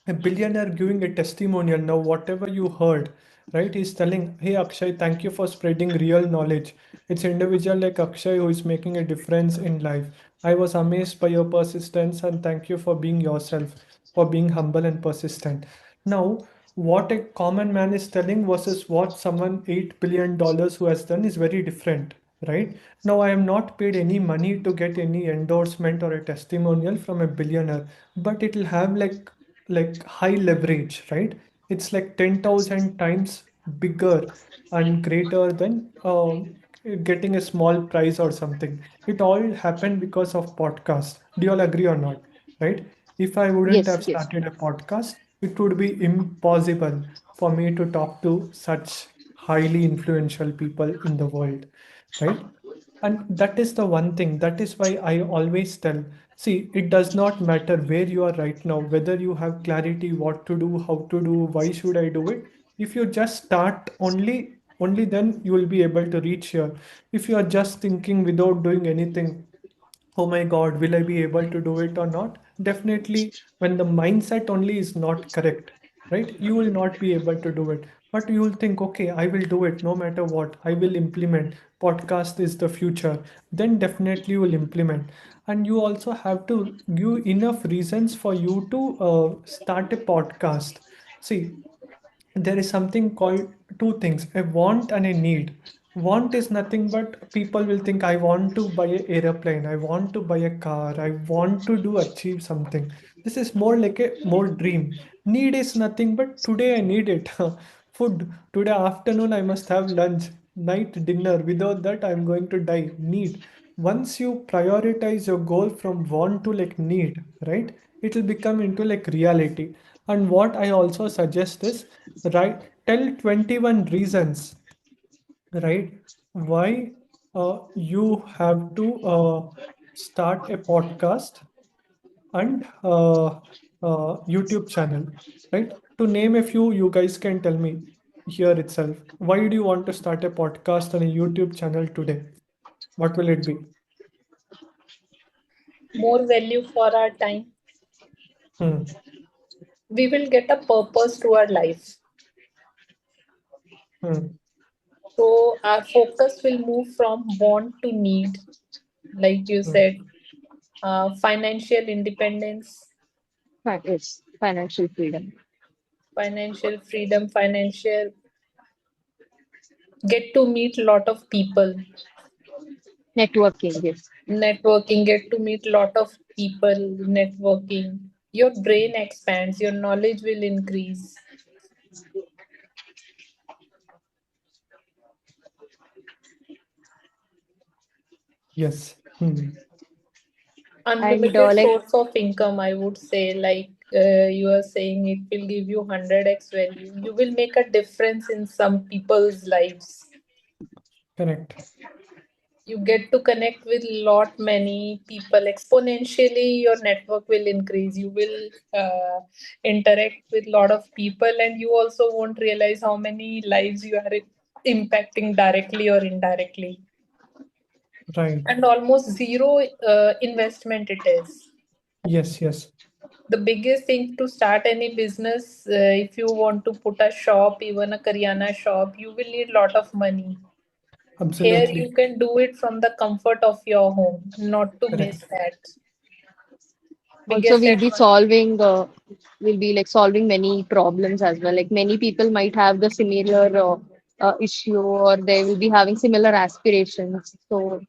a billionaire giving a testimonial. Now whatever you heard, right, he's telling, hey Akshay, thank you for spreading real knowledge. It's individual like Akshay who is making a difference in life. I was amazed by your persistence, and thank you for being yourself, for being humble and persistent. Now what a common man is telling versus what someone $8 billion who has done is very different, right? Now I am not paid any money to get any endorsement or a testimonial from a billionaire, but it will have like high leverage, right? It's like 10,000 times bigger and greater than getting a small prize or something. It all happened because of podcast. Do you all agree or not? Right? If I wouldn't Yes, have yes. started a podcast, it would be impossible for me to talk to such highly influential people in the world, right? And that is the one thing. That is why I always tell, see, it does not matter where you are right now, whether you have clarity, what to do, how to do, why should I do it. If you just start only then you will be able to reach here. If you are just thinking without doing anything, oh my God, will I be able to do it or not? Definitely, when the mindset only is not correct, right? You will not be able to do it. But you will think, okay, I will do it no matter what. I will implement. Podcast is the future. Then definitely you will implement. And you also have to give enough reasons for you to start a podcast. See, there is something called two things, a want and a need. Want is nothing but people will think, I want to buy an airplane, I want to buy a car, I want to do achieve something. This is more like a more dream. Need is nothing but today I need it. Food, today afternoon I must have lunch, night dinner, without that I'm going to die. Need. Once you prioritize your goal from want to like need, right, it will become into like reality. And what I also suggest is, right, tell 21 reasons, right, why you have to start a podcast and YouTube channel, right? To name a few, you guys can tell me here itself. Why do you want to start a podcast and a YouTube channel today? What will it be? More value for our time. Hmm. We will get a purpose to our life. Hmm. So our focus will move from want to need. like you Mm. said, financial independence, Yes, financial freedom. financial freedom, financial get to meet lot of people, Networking, yes. networking, get to meet lot of people, networking. Your brain expands, your knowledge will increase. Yes. Hmm. And Unlimited like, source of income, I would say, like you are saying, it will give you 100x value. You will make a difference in some people's lives. Correct. You get to connect with lot many people. Exponentially your network will increase. You will interact with lot of people, and you also won't realize how many lives you are impacting directly or indirectly. Right. And almost zero investment it is. Yes, yes. The biggest thing to start any business, if you want to put a shop, even a karyana shop, you will need lot of money. Here Absolutely. you can do it from the comfort of your home, not to miss Correct. that also biggest advantage. we'll be like solving many problems as well. Like many people might have the similar issue, or they will be having similar aspirations. So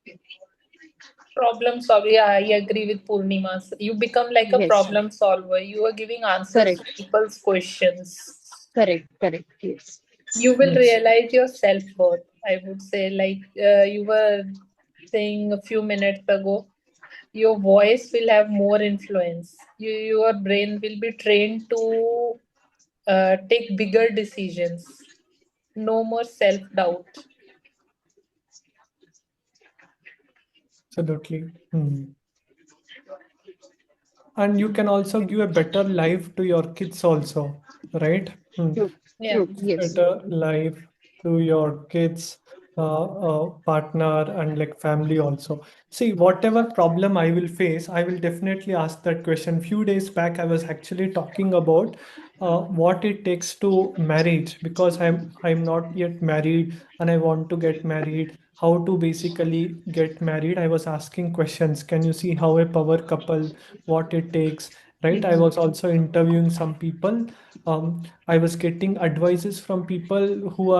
Problem solver. Yeah, I agree with Purnima. You become like a yes, problem solver. You are giving answers to correct, people's questions. correct, yes, You will Yes. realize your self worth. I would say, like you were saying a few minutes ago, your voice will have more influence. Your brain will be trained to take bigger decisions. No more self doubt. Absolutely. Hmm. And you can also give a better life to your kids also, right? Hmm. true, Yeah. true, yes, Better life to your kids, partner, and like family also. See, whatever problem I will face, I will definitely ask that question. Few days back, I was actually talking about what it takes to marriage, because I'm not yet married and I want to get married. How to basically get married? I was asking questions. Can you see how a power couple, what it takes, right? I was also interviewing some people. I was getting advices from people who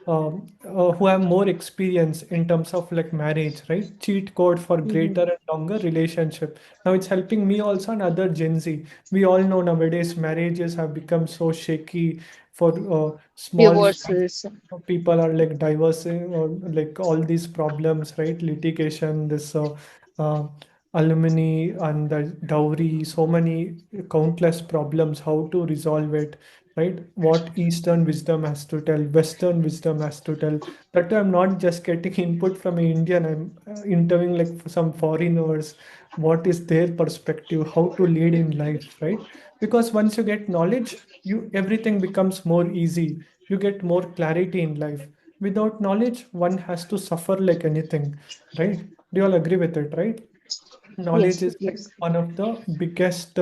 have more experience in terms of like marriage, right? Cheat code for greater hmm, and longer relationship. Now it's helping me also and other Gen Z. We all know nowadays marriages have become so shaky for small divorces, people are like divorcing or like all these problems, right? Litigation, this uh, alimony and the dowry, so many countless problems, how to resolve it, right? What Eastern wisdom has to tell, Western wisdom has to tell. That I'm not just getting input from an Indian, I'm interviewing like some foreigners, what is their perspective, how to lead in life, right? Because once you get knowledge, you everything becomes more easy, you get more clarity in life. Without knowledge, one has to suffer like anything, right? Do you all agree with it, right? Knowledge yes, is like yes, one of the biggest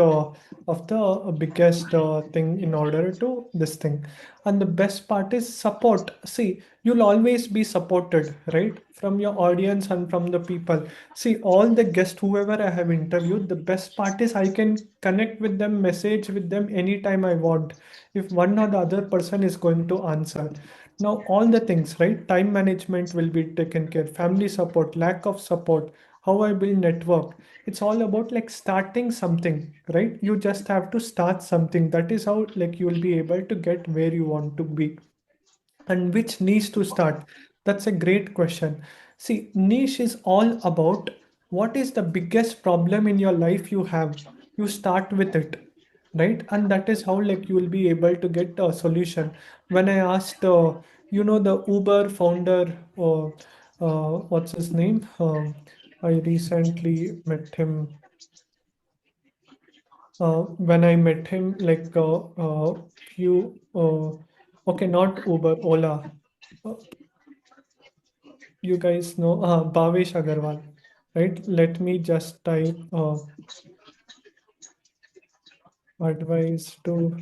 thing in order to this thing. And the best part is support. See, you'll always be supported, right, from your audience and from the people. See, all the guests whoever I have interviewed, the best part is I can connect with them, message with them anytime I want, if one or the other person is going to answer. Now all the things, right, time management will be taken care, family support, lack of support, how I build network. It's all about like starting something, right? You just have to start something. That is how like you will be able to get where you want to be. And which niche to start? That's a great question. See, niche is all about what is the biggest problem in your life you have. You start with it, right? And that is how like you will be able to get a solution. When I asked, the Uber founder, what's his name? I recently met him. When I met him, like few, okay, not Uber, Ola. Uh, you guys know Bhavesh Agarwal, right? Let me just type advice to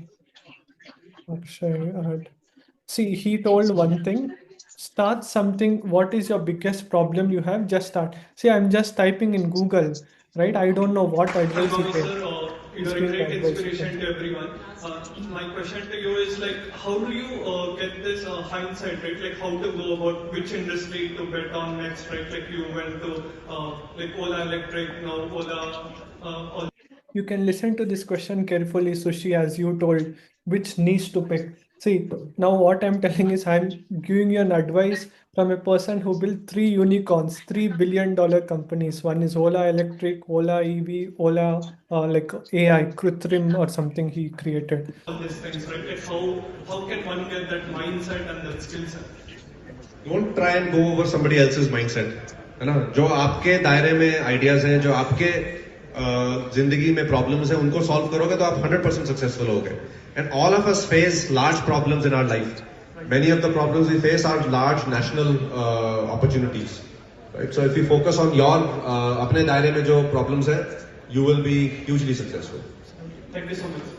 Akshay. See, he told one thing. Start something. What is your biggest problem you have? Just start. See, I'm just typing in Google, right? I don't know what advice you Bhavi can. sir, He's you're a giving great advice you inspiration can. to everyone. My question to you is like, how do you get this hindsight, right? Like, how to go about which industry to bet on next, right? Like, you went to like Ola Electric, now Ola, all. You can listen to this question carefully, Sushi, as you told, which niche to pick. See, now what I'm telling is I'm giving you an advice from a person who built three unicorns, $3 billion companies. One is Ola Electric, Ola EV, Ola like AI, Krutrim or something he created. all these things, right? Like how can one get that mindset and that skill set? Don't try and go over somebody else's mindset, है ना? जो आपके दायरे में ideas हैं, जो आपके जिंदगी में प्रॉब्लम्स हैं, उनको सॉल्व करोगे तो आप 100% सक्सेसफुल होगे. And all of us face large problems in our life. Many of the problems we face are large national opportunities, right? So if you focus on your अपने दायरे में जो problems है, you will be hugely successful. Thank you so much.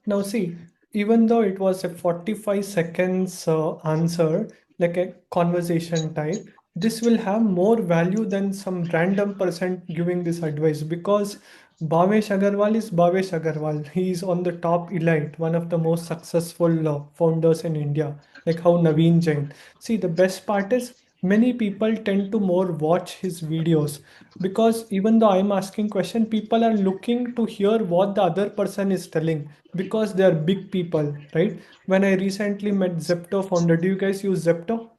Now, see, even though it was a 45 seconds answer, like a conversation type, this will have more value than some random person giving this advice because Bhavesh Agarwal is Bhavesh Agarwal. He is on the top elite, one of the most successful founders in India, like how Naveen Jain. See, the best part is many people tend to more watch his videos because even though I'm asking question, people are looking to hear what the other person is telling because they are big people, right? When I recently met Zepto founder, do you guys use Zepto?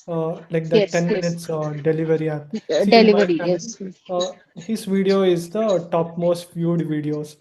Like that Yes, 10 yes. minutes delivery app. See, in my Delivery, channel, yes. his video is the topmost viewed videos,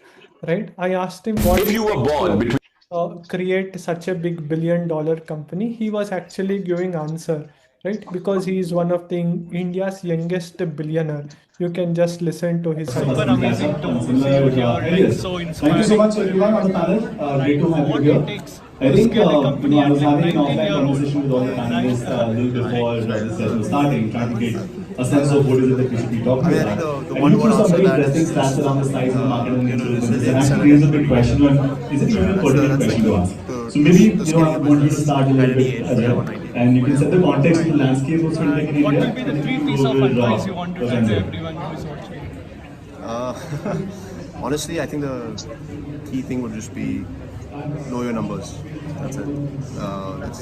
right? I asked him what If it you were takes born to between create such a big billion-dollar company. He was actually giving answer, right? Because he is one of the India's youngest billionaire. You can just listen to his Super answer. amazing to see you here, like so Thank you so inspiring much to everyone on the everyone. panel. Like Great to have you what here. it takes I to think scale a I company at was like having an 19 offline year old, conversation with all the right? panelists a little before this session was starting, trying to get a sense of what is it that we should be talking I about. think the And one you word threw some answer very that interesting is stats around the size of the market and the influence business, and resilience actually and raises a big adaptability. question on, is it even a pertinent That's the question to key ask? to So maybe, scaling I a want you to business start a at little any bit, age, whatever, Ajay, 19, and you can set the 21. context of the landscape of fintech in And what India, will be the and then three you piece of will advice you want to tell present to it. everyone who is watching? Uh, honestly, I think the key thing would just be know your numbers. That's it.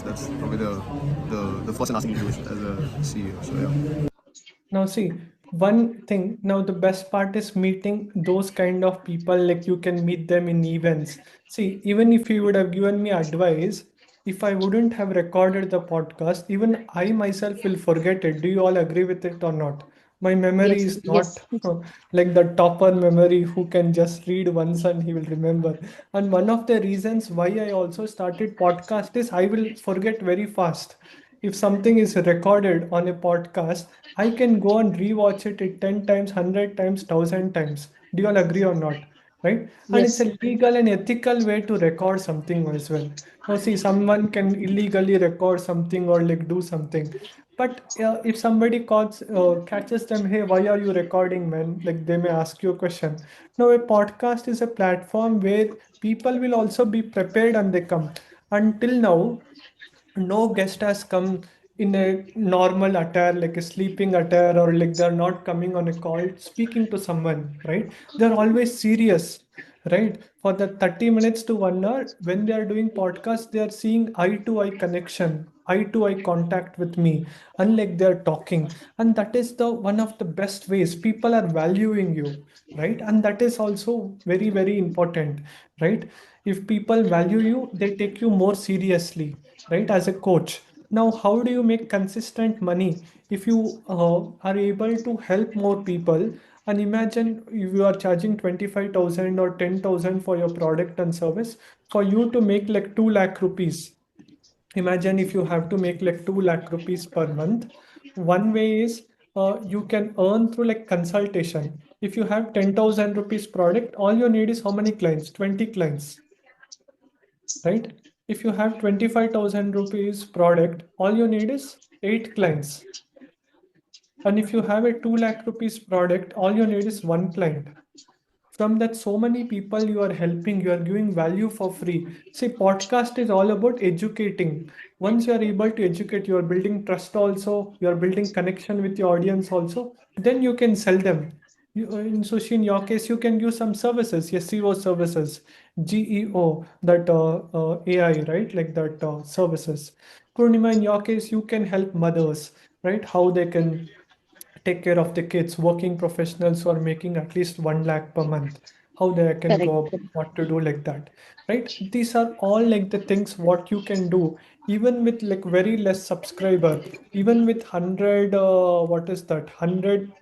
That's probably the first and last thing you do as a CEO. So yeah. Now, see, one thing, now the best part is meeting those kind of people, like you can meet them in events. See, even if you would have given me advice, if I wouldn't have recorded the podcast, even I myself will forget it. Do you all agree with it or not? My memory Yes, is not yes. like the topper memory who can just read once and he will remember. And one of the reasons why I also started podcast is I will forget very fast. If something is recorded on a podcast, I can go and rewatch it 10 times, 100 times, 1000 times. Do you all agree or not? Right? And it's Yes. a legal and ethical way to record something as well. Now, see, someone can illegally record something or like do something. But if somebody catches them, hey, why are you recording, man? Like they may ask you a question. Now, a podcast is a platform where people will also be prepared and they come. Until now, no guest has come in a normal attire, like a sleeping attire, or like they're not coming on a call speaking to someone, right? They're always serious, right? For the 30 minutes to 1 hour, when they are doing podcast, they are seeing eye to eye connection, eye to eye contact with me, unlike they're talking. And that is the one of the best ways people are valuing you, right? And that is also very, very important, right? If people value you, they take you more seriously, right, as a coach. Now, how do you make consistent money if you are able to help more people? And imagine if you are charging 25,000 or 10,000 for your product and service, for you to make like 2 lakh rupees. Imagine if you have to make like 2 lakh rupees per month. One way is you can earn through like consultation. If you have 10,000 rupees product, all you need is how many clients? 20 clients, right? If you have 25,000 rupees product, all you need is 8 clients. And if you have a 2 lakh rupees product, all you need is one client. from that so many people you are helping, you are giving value for free. See, podcast is all about educating. Once you are able to educate, you are building trust also, you are building connection with your audience also, then you can sell them. In Sushi, in your case, you can give some services, yes, SEO services, GEO, that AI, right, like that services. Purnima, in your case, you can help mothers, right, how they can take care of the kids, working professionals who are making at least 1 lakh per month, how they can Correct. go about what to do like that, right? These are all like the things what you can do, even with like very less subscriber, even with 100, what is that, 100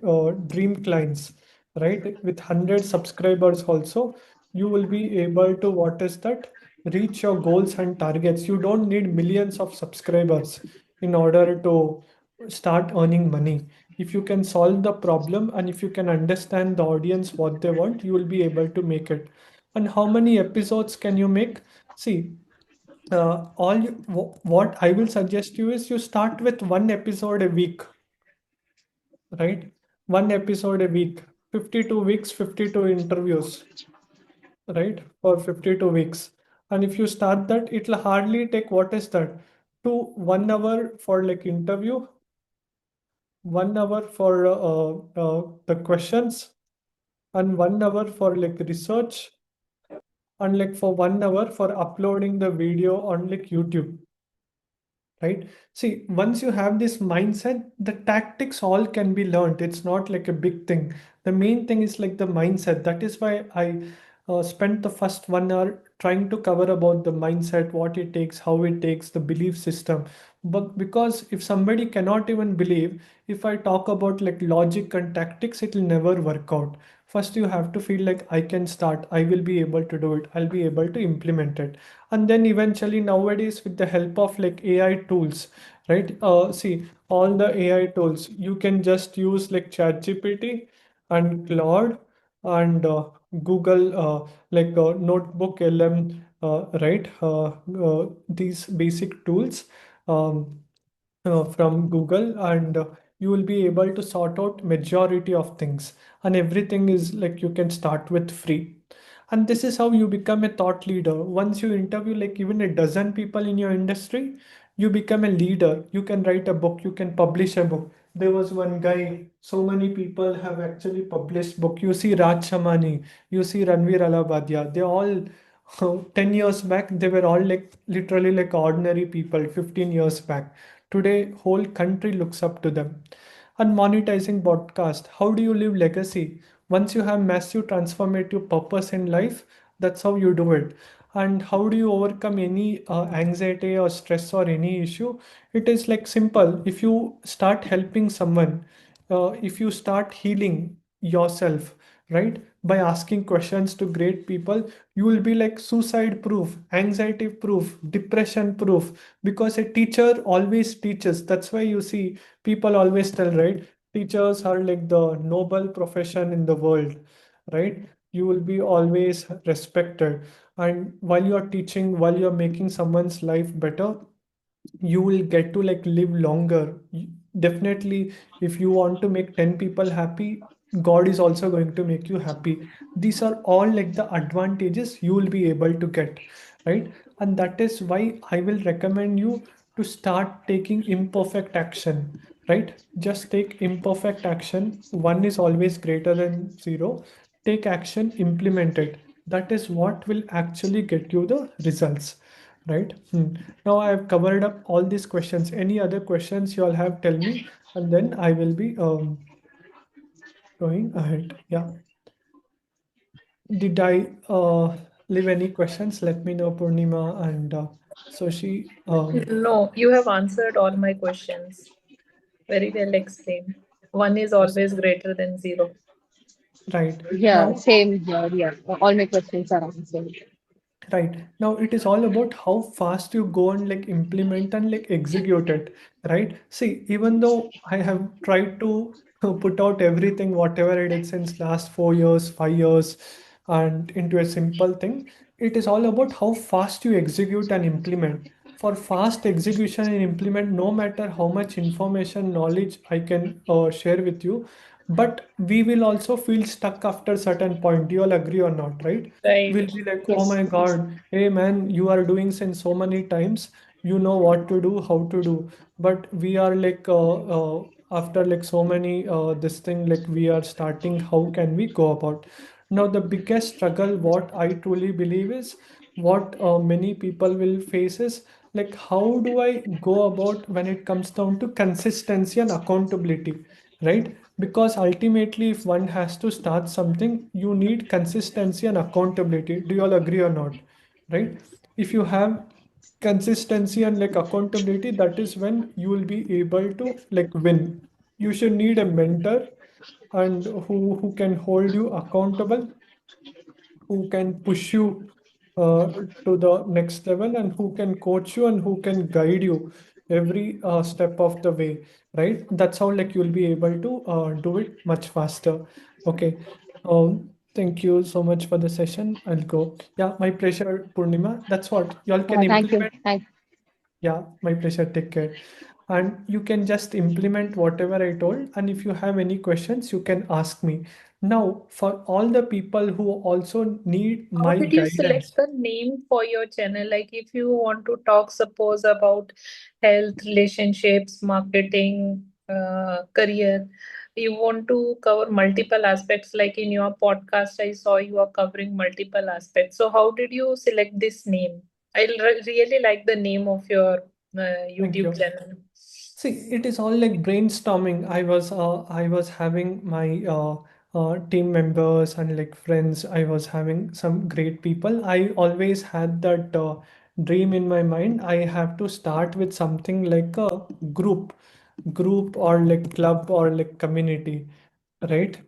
dream clients, right? With 100 subscribers also, you will be able to, what is that, reach your goals and targets. You don't need millions of subscribers in order to start earning money. If you can solve the problem and if you can understand the audience what they want, you will be able to make it. And how many episodes can you make? See, what I will suggest you is you start with one episode a week, right? One episode a week, 52 weeks, 52 interviews, right? For 52 weeks. And if you start that, it'll hardly take, what is that, to 1 hour for like interview, 1 hour for the questions, and 1 hour for like research, and like for 1 hour for uploading the video on like YouTube, right? See, once you have this mindset, the tactics all can be learned. It's not like a big thing. The main thing is like the mindset. That is why I spent the first 1 hour trying to cover about the mindset, what it takes, how it takes, the belief system. But because if somebody cannot even believe, if I talk about like logic and tactics, it will never work out. First, you have to feel like I can start, I will be able to do it, I'll be able to implement it. And then eventually nowadays with the help of like AI tools, right? See, all the AI tools, you can just use like ChatGPT and Claude and Google, like Notebook LM, right? These basic tools. Um, from Google, and you will be able to sort out majority of things, and everything is like you can start with free. And this is how you become a thought leader. Once you interview like even a dozen people in your industry, you become a leader. You can write a book, you can publish a book. There was one guy, so many people have actually published book. You see Raj Shamani, you see Ranveer Alabadia, they all 10 years back, they were all like literally like ordinary people 15 years back. Today, whole country looks up to them. And monetizing podcast. How do you leave legacy? Once you have massive transformative purpose in life, that's how you do it. And how do you overcome any anxiety or stress or any issue? It is like simple. If you start helping someone, if you start healing yourself, right, by asking questions to great people, you will be like suicide proof, anxiety proof, depression proof, because a teacher always teaches. That's why you see people always tell, right, teachers are like the noble profession in the world, right? You will be always respected, and while you are teaching, while you are making someone's life better, you will get to like live longer. Definitely, if you want to make 10 people happy, God is also going to make you happy. These are all like the advantages you will be able to get, right? And that is why I will recommend you to start taking imperfect action, right? Just take imperfect action. One is always greater than zero. Take action, implement it. That is what will actually get you the results, right? Now I have covered up all these questions. Any other questions you all have, tell me, and then I will be going ahead. Yeah. Did I leave any questions? Let me know, Purnima and Soshi. No, you have answered all my questions. Very well explained. One is always greater than zero. Right. Yeah, Now, same here. Yeah, all my questions are answered. right. Now it is all about how fast you go and like implement and like execute it, right? See, even though I have tried to put out everything, whatever I did since last 4 years, 5 years, and into a simple thing, it is all about how fast you execute and implement. For fast execution and implement, no matter how much information, knowledge I can share with you, but we will also feel stuck after certain point. Do you all agree or not, right? We'll Right. be like, oh Yes. my God, hey man, you are doing since so many times, you know what to do, how to do. But we are like, after like so many this thing, like we are starting, how can we go about? Now, the biggest struggle, what I truly believe is, what many people will face is like, how do I go about when it comes down to consistency and accountability, right? Because ultimately, if one has to start something, you need consistency and accountability. Do you all agree or not? Right? If you have consistency and like accountability, that is when you will be able to like win. You should need a mentor and who can hold you accountable, who can push you to the next level, and who can coach you and who can guide you every step of the way, right? That's how like you'll be able to do it much faster. Okay. Thank you so much for the session. I'll go. Yeah, my pleasure, Purnima. That's what y'all can Thank you. implement. Yeah, my pleasure. Take care. And you can just implement whatever I told. And if you have any questions, you can ask me. Now, for all the people who also need How my did you select guidance, the name for your channel? Like if you want to talk, suppose about health, relationships, marketing, career, you want to cover multiple aspects. Like in your podcast, I saw you are covering multiple aspects. So how did you select this name? Really like the name of your thank YouTube you. channel. See, it is all like brainstorming. I was having my team members and like friends. I was having some great people. I always had that dream in my mind. I have to start with something like a group, group or like club or like community, right?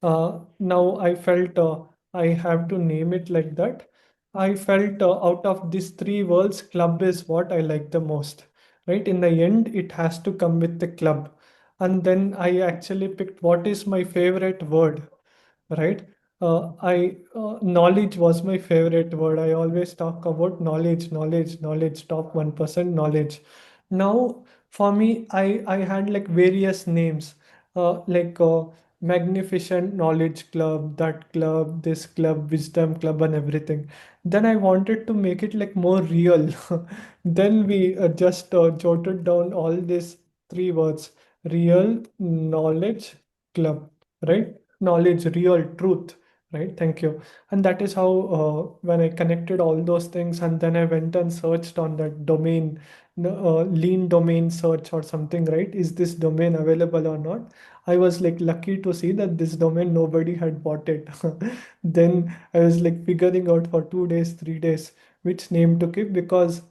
Now I felt I have to name it like that. I felt out of these three worlds, club is what I like the most, right? In the end, it has to come with the club. And then I actually picked what is my favorite word, right? I Knowledge was my favorite word. I always talk about knowledge, knowledge, knowledge, top 1% knowledge. Now, for me, I had like various names, like Magnificent Knowledge Club, that club, this club, Wisdom Club, and everything. Then I wanted to make it like more real. Then we just jotted down all these three words: real, knowledge, club, right? Knowledge, real, truth, right? Thank you. And that is how when I connected all those things, and then I went and searched on that domain, lean domain search or something, right? Is this domain available or not? I was like lucky to see that this domain nobody had bought it. Then I was like figuring out for 2 days, 3 days which name to keep, because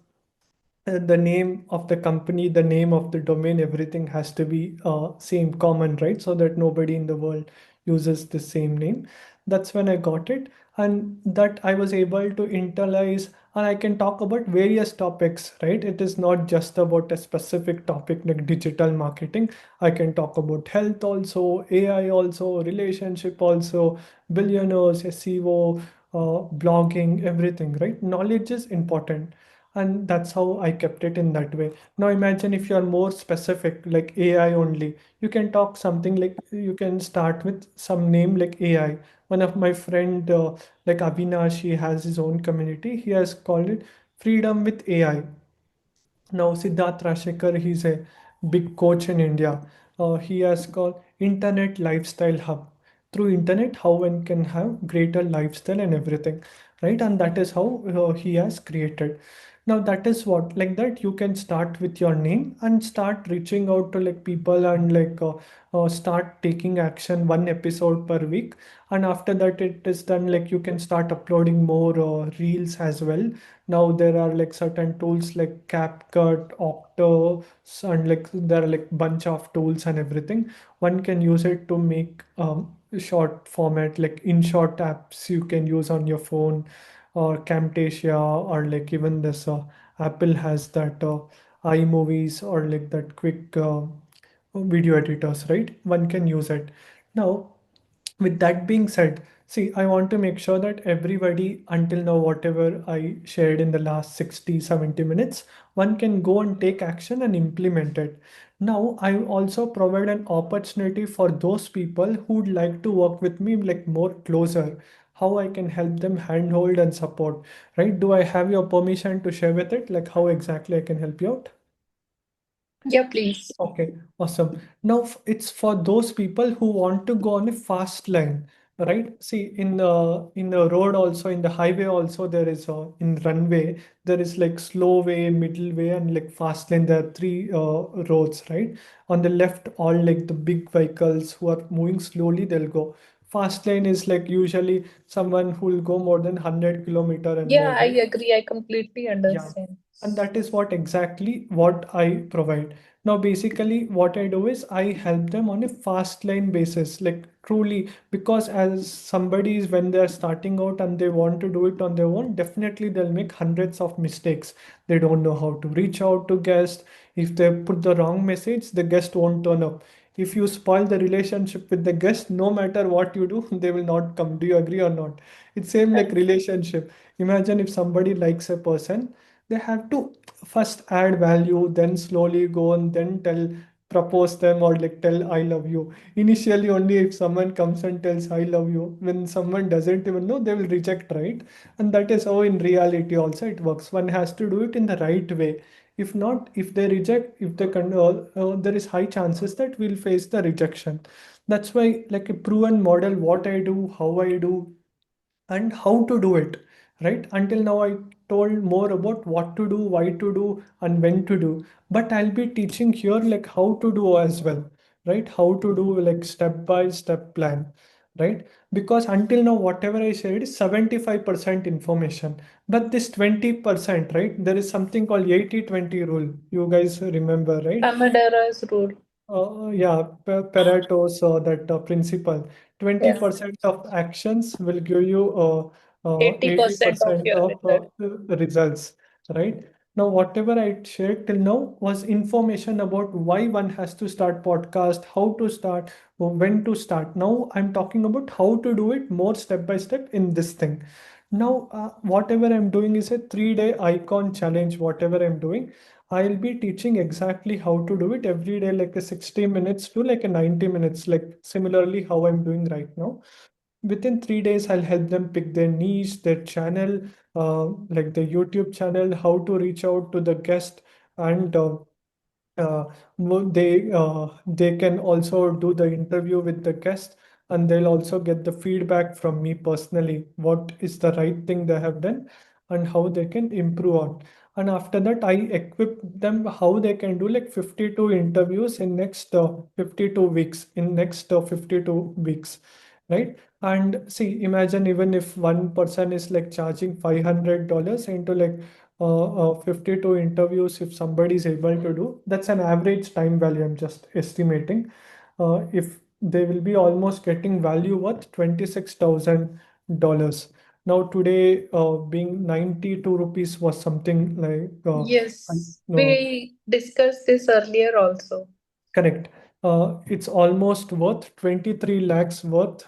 the name of the company, the name of the domain, everything has to be same, common, right? So that nobody in the world uses the same name. That's when I got it, and that I was able to internalize, and I can talk about various topics, right? It is not just about a specific topic like digital marketing. I can talk about health also, AI also, relationship also, billionaires, SEO, blogging, everything, right? Knowledge is important, and that's how I kept it in that way. Now imagine if you are more specific, like AI only, you can talk something like, you can start with some name like AI. One of my friend, like Avinash, he has his own community, he has called it Freedom with AI. Now, Siddharth Rashekar, he's a big coach in India. He has called Internet Lifestyle Hub. Through internet, how one can have greater lifestyle and everything, right? And that is how he has created. Now, that is what, like that, you can start with your name and start reaching out to like people, and like start taking action, one episode per week. And after that it is done, like you can start uploading more reels as well. Now there are like certain tools like CapCut, Octo, and like there are like bunch of tools and everything. One can use it to make short format, like in short apps you can use on your phone, or Camtasia, or like even this Apple has that iMovies, or like that quick video editors, right? One can use it. Now, with that being said, see, I want to make sure that everybody, until now, whatever I shared in the last 60, 70 minutes, one can go and take action and implement it. Now, I also provide an opportunity for those people who'd like to work with me like more closer, how I can help them handhold and support, right? Do I have your permission to share with it? Like how exactly I can help you out? Yeah, please. Okay, awesome. Now it's for those people who want to go on a fast lane, right? See, in the road also, in the highway also, there is in runway there is like slow way, middle way, and like fast lane. There are three roads, right? On the left, all like the big vehicles who are moving slowly, they'll go. Fast lane is like usually someone who will go more than 100 kilometer and more, Yeah, I right? agree. I completely Yeah, understand. and that is what exactly what I provide. Now, basically, what I do is I help them on a fast line basis, like truly, because as somebody is when they're starting out and they want to do it on their own, definitely they'll make hundreds of mistakes. They don't know how to reach out to guests. If they put the wrong message, the guest won't turn up. If you spoil the relationship with the guest, no matter what you do, they will not come. Do you agree or not? It's same like Right. relationship. Imagine if somebody likes a person, they have to first add value, then slowly go and then tell, propose them or like tell I love you. Initially, only if someone comes and tells I love you, when someone doesn't even know, they will reject, right? And that is how in reality also it works. One has to do it in the right way. If not, if they reject, if they can, there is high chances that we'll face the rejection. That's why, like a proven model, what I do, how I do, and how to do it, right? Until now I told more about what to do, why to do, and when to do, but I'll be teaching here like how to do as well, right? How to do like step by step plan, right? Because until now whatever I said is 75% information, but this 20%, right, there is something called 80-20 rule. You guys remember, right? Amadara's rule. Yeah, Pareto's that principle. Yeah. 20% of actions will give you 80% of 80% your of result. results, right? Now, whatever I shared till now was information about why one has to start podcast, how to start, when to start. Now, I'm talking about how to do it more step by step in this thing. Now, whatever I'm doing is a 3-day icon challenge, whatever I'm doing. I'll be teaching exactly how to do it every day, like a 60 minutes to like a 90 minutes, like similarly how I'm doing right now. Within 3 days, I'll help them pick their niche, their channel, like the YouTube channel, how to reach out to the guest, and uh, they can also do the interview with the guest, and they'll also get the feedback from me personally, what is the right thing they have done and how they can improve on. And after that, I equip them how they can do like 52 interviews in next 52 weeks, in next 52 weeks, right? And see, imagine even if one person is like charging $500 into like 52 interviews, if somebody is able to do, that's an average time value. I'm just estimating. If they will be almost getting value worth $26,000. Now today, being 92 rupees was something like Yes, no, we discussed this earlier also. correct. It's almost worth 23 lakhs worth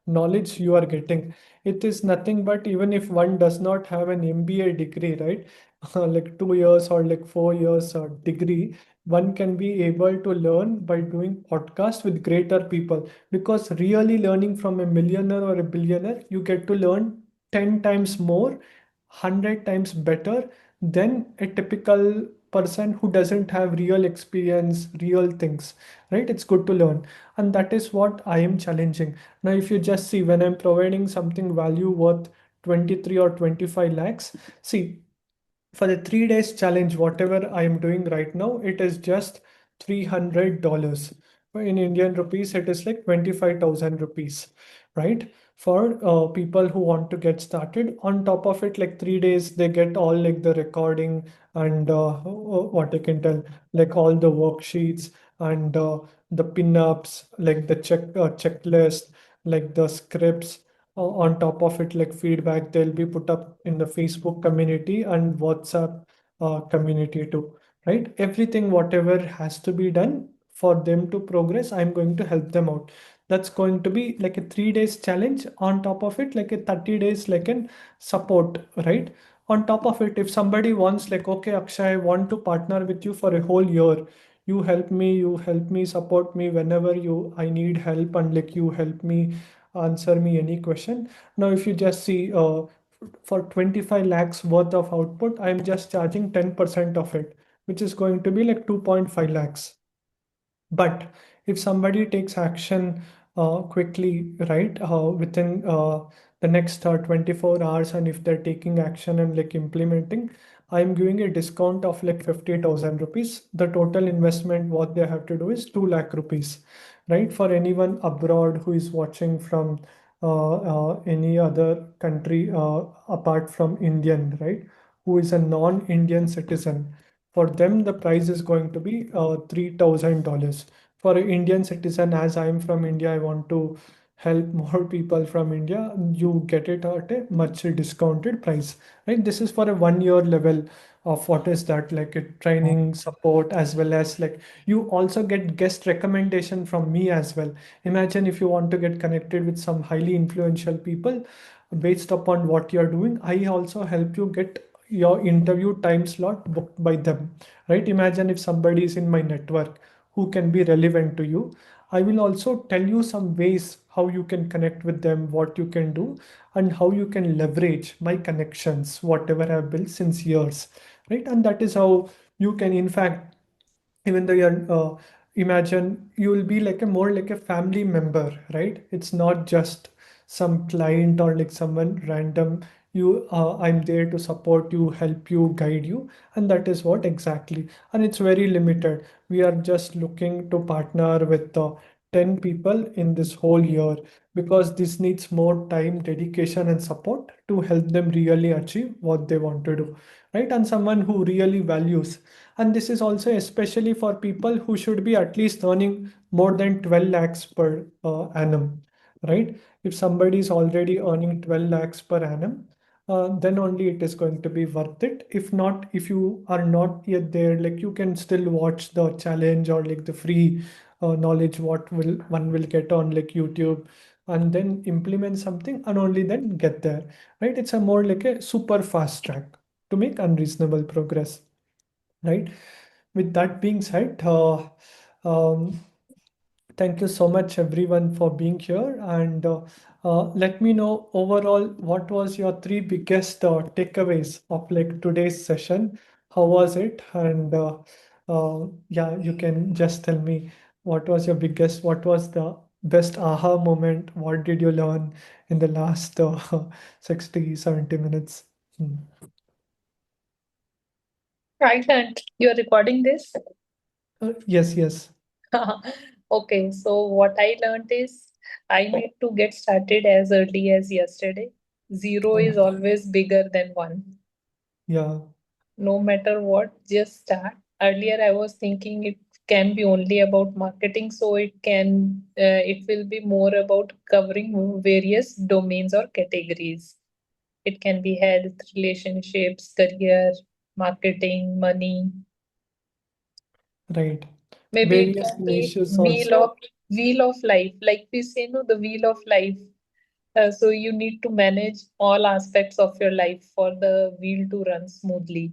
knowledge you are getting. It is nothing but even if one does not have an MBA degree, right? Like 2 years or like 4 years degree, one can be able to learn by doing podcast with greater people. Because really learning from a millionaire or a billionaire, you get to learn 10 times more, 100 times better than a typical person who doesn't have real experience, real things, right? It's good to learn. And that is what I am challenging. Now, if you just see when I'm providing something value worth 23 or 25 lakhs, see, for the 3 days challenge, whatever I am doing right now, it is just $300. In Indian rupees, it is like 25,000 rupees, right? For people who want to get started. On top of it, like 3 days, they get all like the recording and what I can tell, like all the worksheets and the pin-ups, like the checklist, like the scripts, on top of it, like feedback they'll be put up in the Facebook community and WhatsApp community too, right? Everything whatever has to be done for them to progress, I'm going to help them out. That's going to be like a 3 days challenge. On top of it, like a 30 days like an support, right? On top of it, if somebody wants like, okay, Akshay, I want to partner with you for a whole year, you help me, support me whenever you I need help, and like you help me answer me any question. Now, if you just see, for 25 lakhs worth of output, I'm just charging 10% of it, which is going to be like 2.5 lakhs. But if somebody takes action quickly, right, within the next 24 hours, and if they're taking action and like implementing, I'm giving a discount of like 50,000 rupees. The total investment what they have to do is 2 lakh rupees, right? For anyone abroad who is watching from any other country apart from Indian, right, who is a non-Indian citizen, for them, the price is going to be $3,000. For an Indian citizen, as I'm from India, I want to help more people from India. You get it at a much discounted price, right? This is for a 1 year level of what is that, like a training support, as well as like you also get guest recommendation from me as well. Imagine if you want to get connected with some highly influential people based upon what you're doing, I also help you get your interview time slot booked by them, right? Imagine if somebody is in my network who can be relevant to you, I will also tell you some ways how you can connect with them, what you can do, and how you can leverage my connections, whatever I've built since years, right? And that is how you can, in fact, even though you're imagine you will be like a more like a family member, right? It's not just some client or like someone random. I'm there to support you, help you, guide you, and that is what exactly. And it's very limited. We are just looking to partner with 10 people in this whole year, because this needs more time, dedication, and support to help them really achieve what they want to do, right? And someone who really values. And this is also especially for people who should be at least earning more than 12 lakhs per annum, right? If somebody is already earning 12 lakhs per annum, then only it is going to be worth it. If not, if you are not yet there, like you can still watch the challenge or like the free knowledge what will one will get on like YouTube, and then implement something and only then get there, right? It's a more like a super fast track to make unreasonable progress, right? With that being said, um, thank you so much, everyone, for being here. And let me know overall what was your three biggest takeaways of like today's session. How was it? And yeah, you can just tell me what was the best aha moment? What did you learn in the last 60, 70 minutes? Hmm. Right, and you're recording this? Yes, yes. Okay, so what I learned is I need to get started as early as yesterday. Zero is Oh, always bigger than one. yeah, No matter what, just start. Earlier, I was thinking it can be only about marketing, so it will be more about covering various domains or categories. It can be health, relationships, career, marketing, money. right. Maybe it Various can be niches also. wheel of life, like we say, no, the wheel of life. So you need to manage all aspects of your life for the wheel to run smoothly.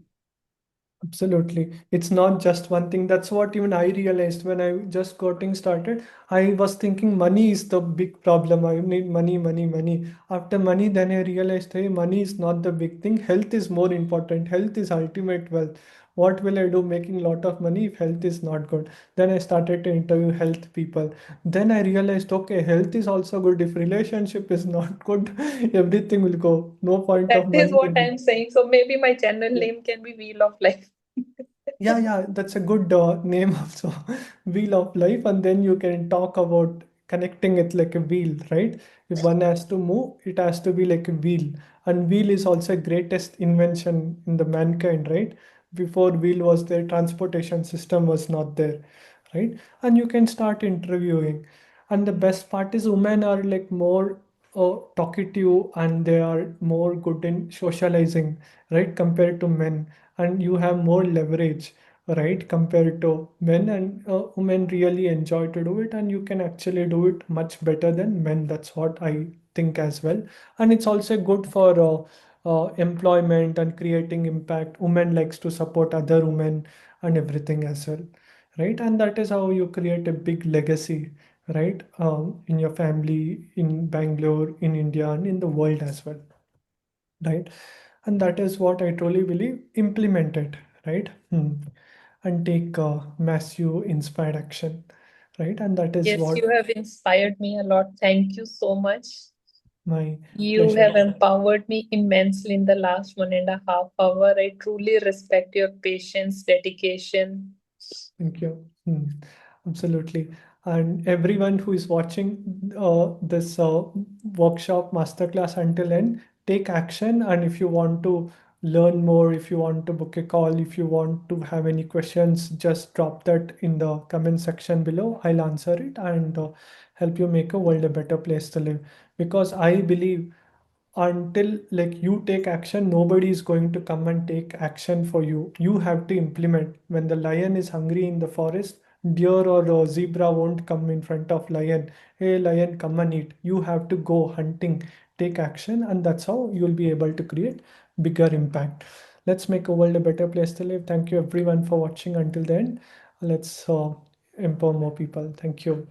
Absolutely. It's not just one thing. That's what even I realized when I just getting started. I was thinking money is the big problem. I need money, money, money. After money, then I realized, hey, money is not the big thing. Health is more important. Health is ultimate wealth. What will I do making a lot of money if health is not good? Then I started to interview health people. Then I realized, okay, health is also good. If relationship is not good, everything will go. No point That of is money what in it. I'm saying. So maybe my channel Yeah. name can be Wheel of Life. Yeah, yeah, that's a good name also. Wheel of life, and then you can talk about connecting it like a wheel, right? If one has to move, it has to be like a wheel. And wheel is also greatest invention in the mankind, right? Before wheel was there, transportation system was not there, right? And you can start interviewing. And the best part is women are like more talkative, and they are more good in socializing, right? Compared to men, and you have more leverage, right, compared to men. And women really enjoy to do it, and you can actually do it much better than men. That's what I think as well. And it's also good for employment and creating impact. Women likes to support other women and everything as well, right? And that is how you create a big legacy, right? In your family, in Bangalore, in India, and in the world as well, right? And that is what I truly believe. Implement it, right? And take massive inspired action, right? And that is Yes, what you have inspired me a lot. Thank you so much. my You pleasure. have empowered me immensely in the last 1.5 hours. I truly respect your patience, dedication. Thank you. Absolutely. And everyone who is watching this workshop masterclass until end, take action. And if you want to learn more, if you want to book a call, if you want to have any questions, just drop that in the comment section below. I'll answer it and help you make a world a better place to live. Because I believe until like you take action, nobody is going to come and take action for you. You have to implement. When the lion is hungry in the forest, deer or zebra won't come in front of lion. Hey lion, come and eat. You have to go hunting, take action, and that's how you'll be able to create bigger impact. Let's make a world a better place to live. Thank you everyone for watching until then. Let's empower more people. Thank you.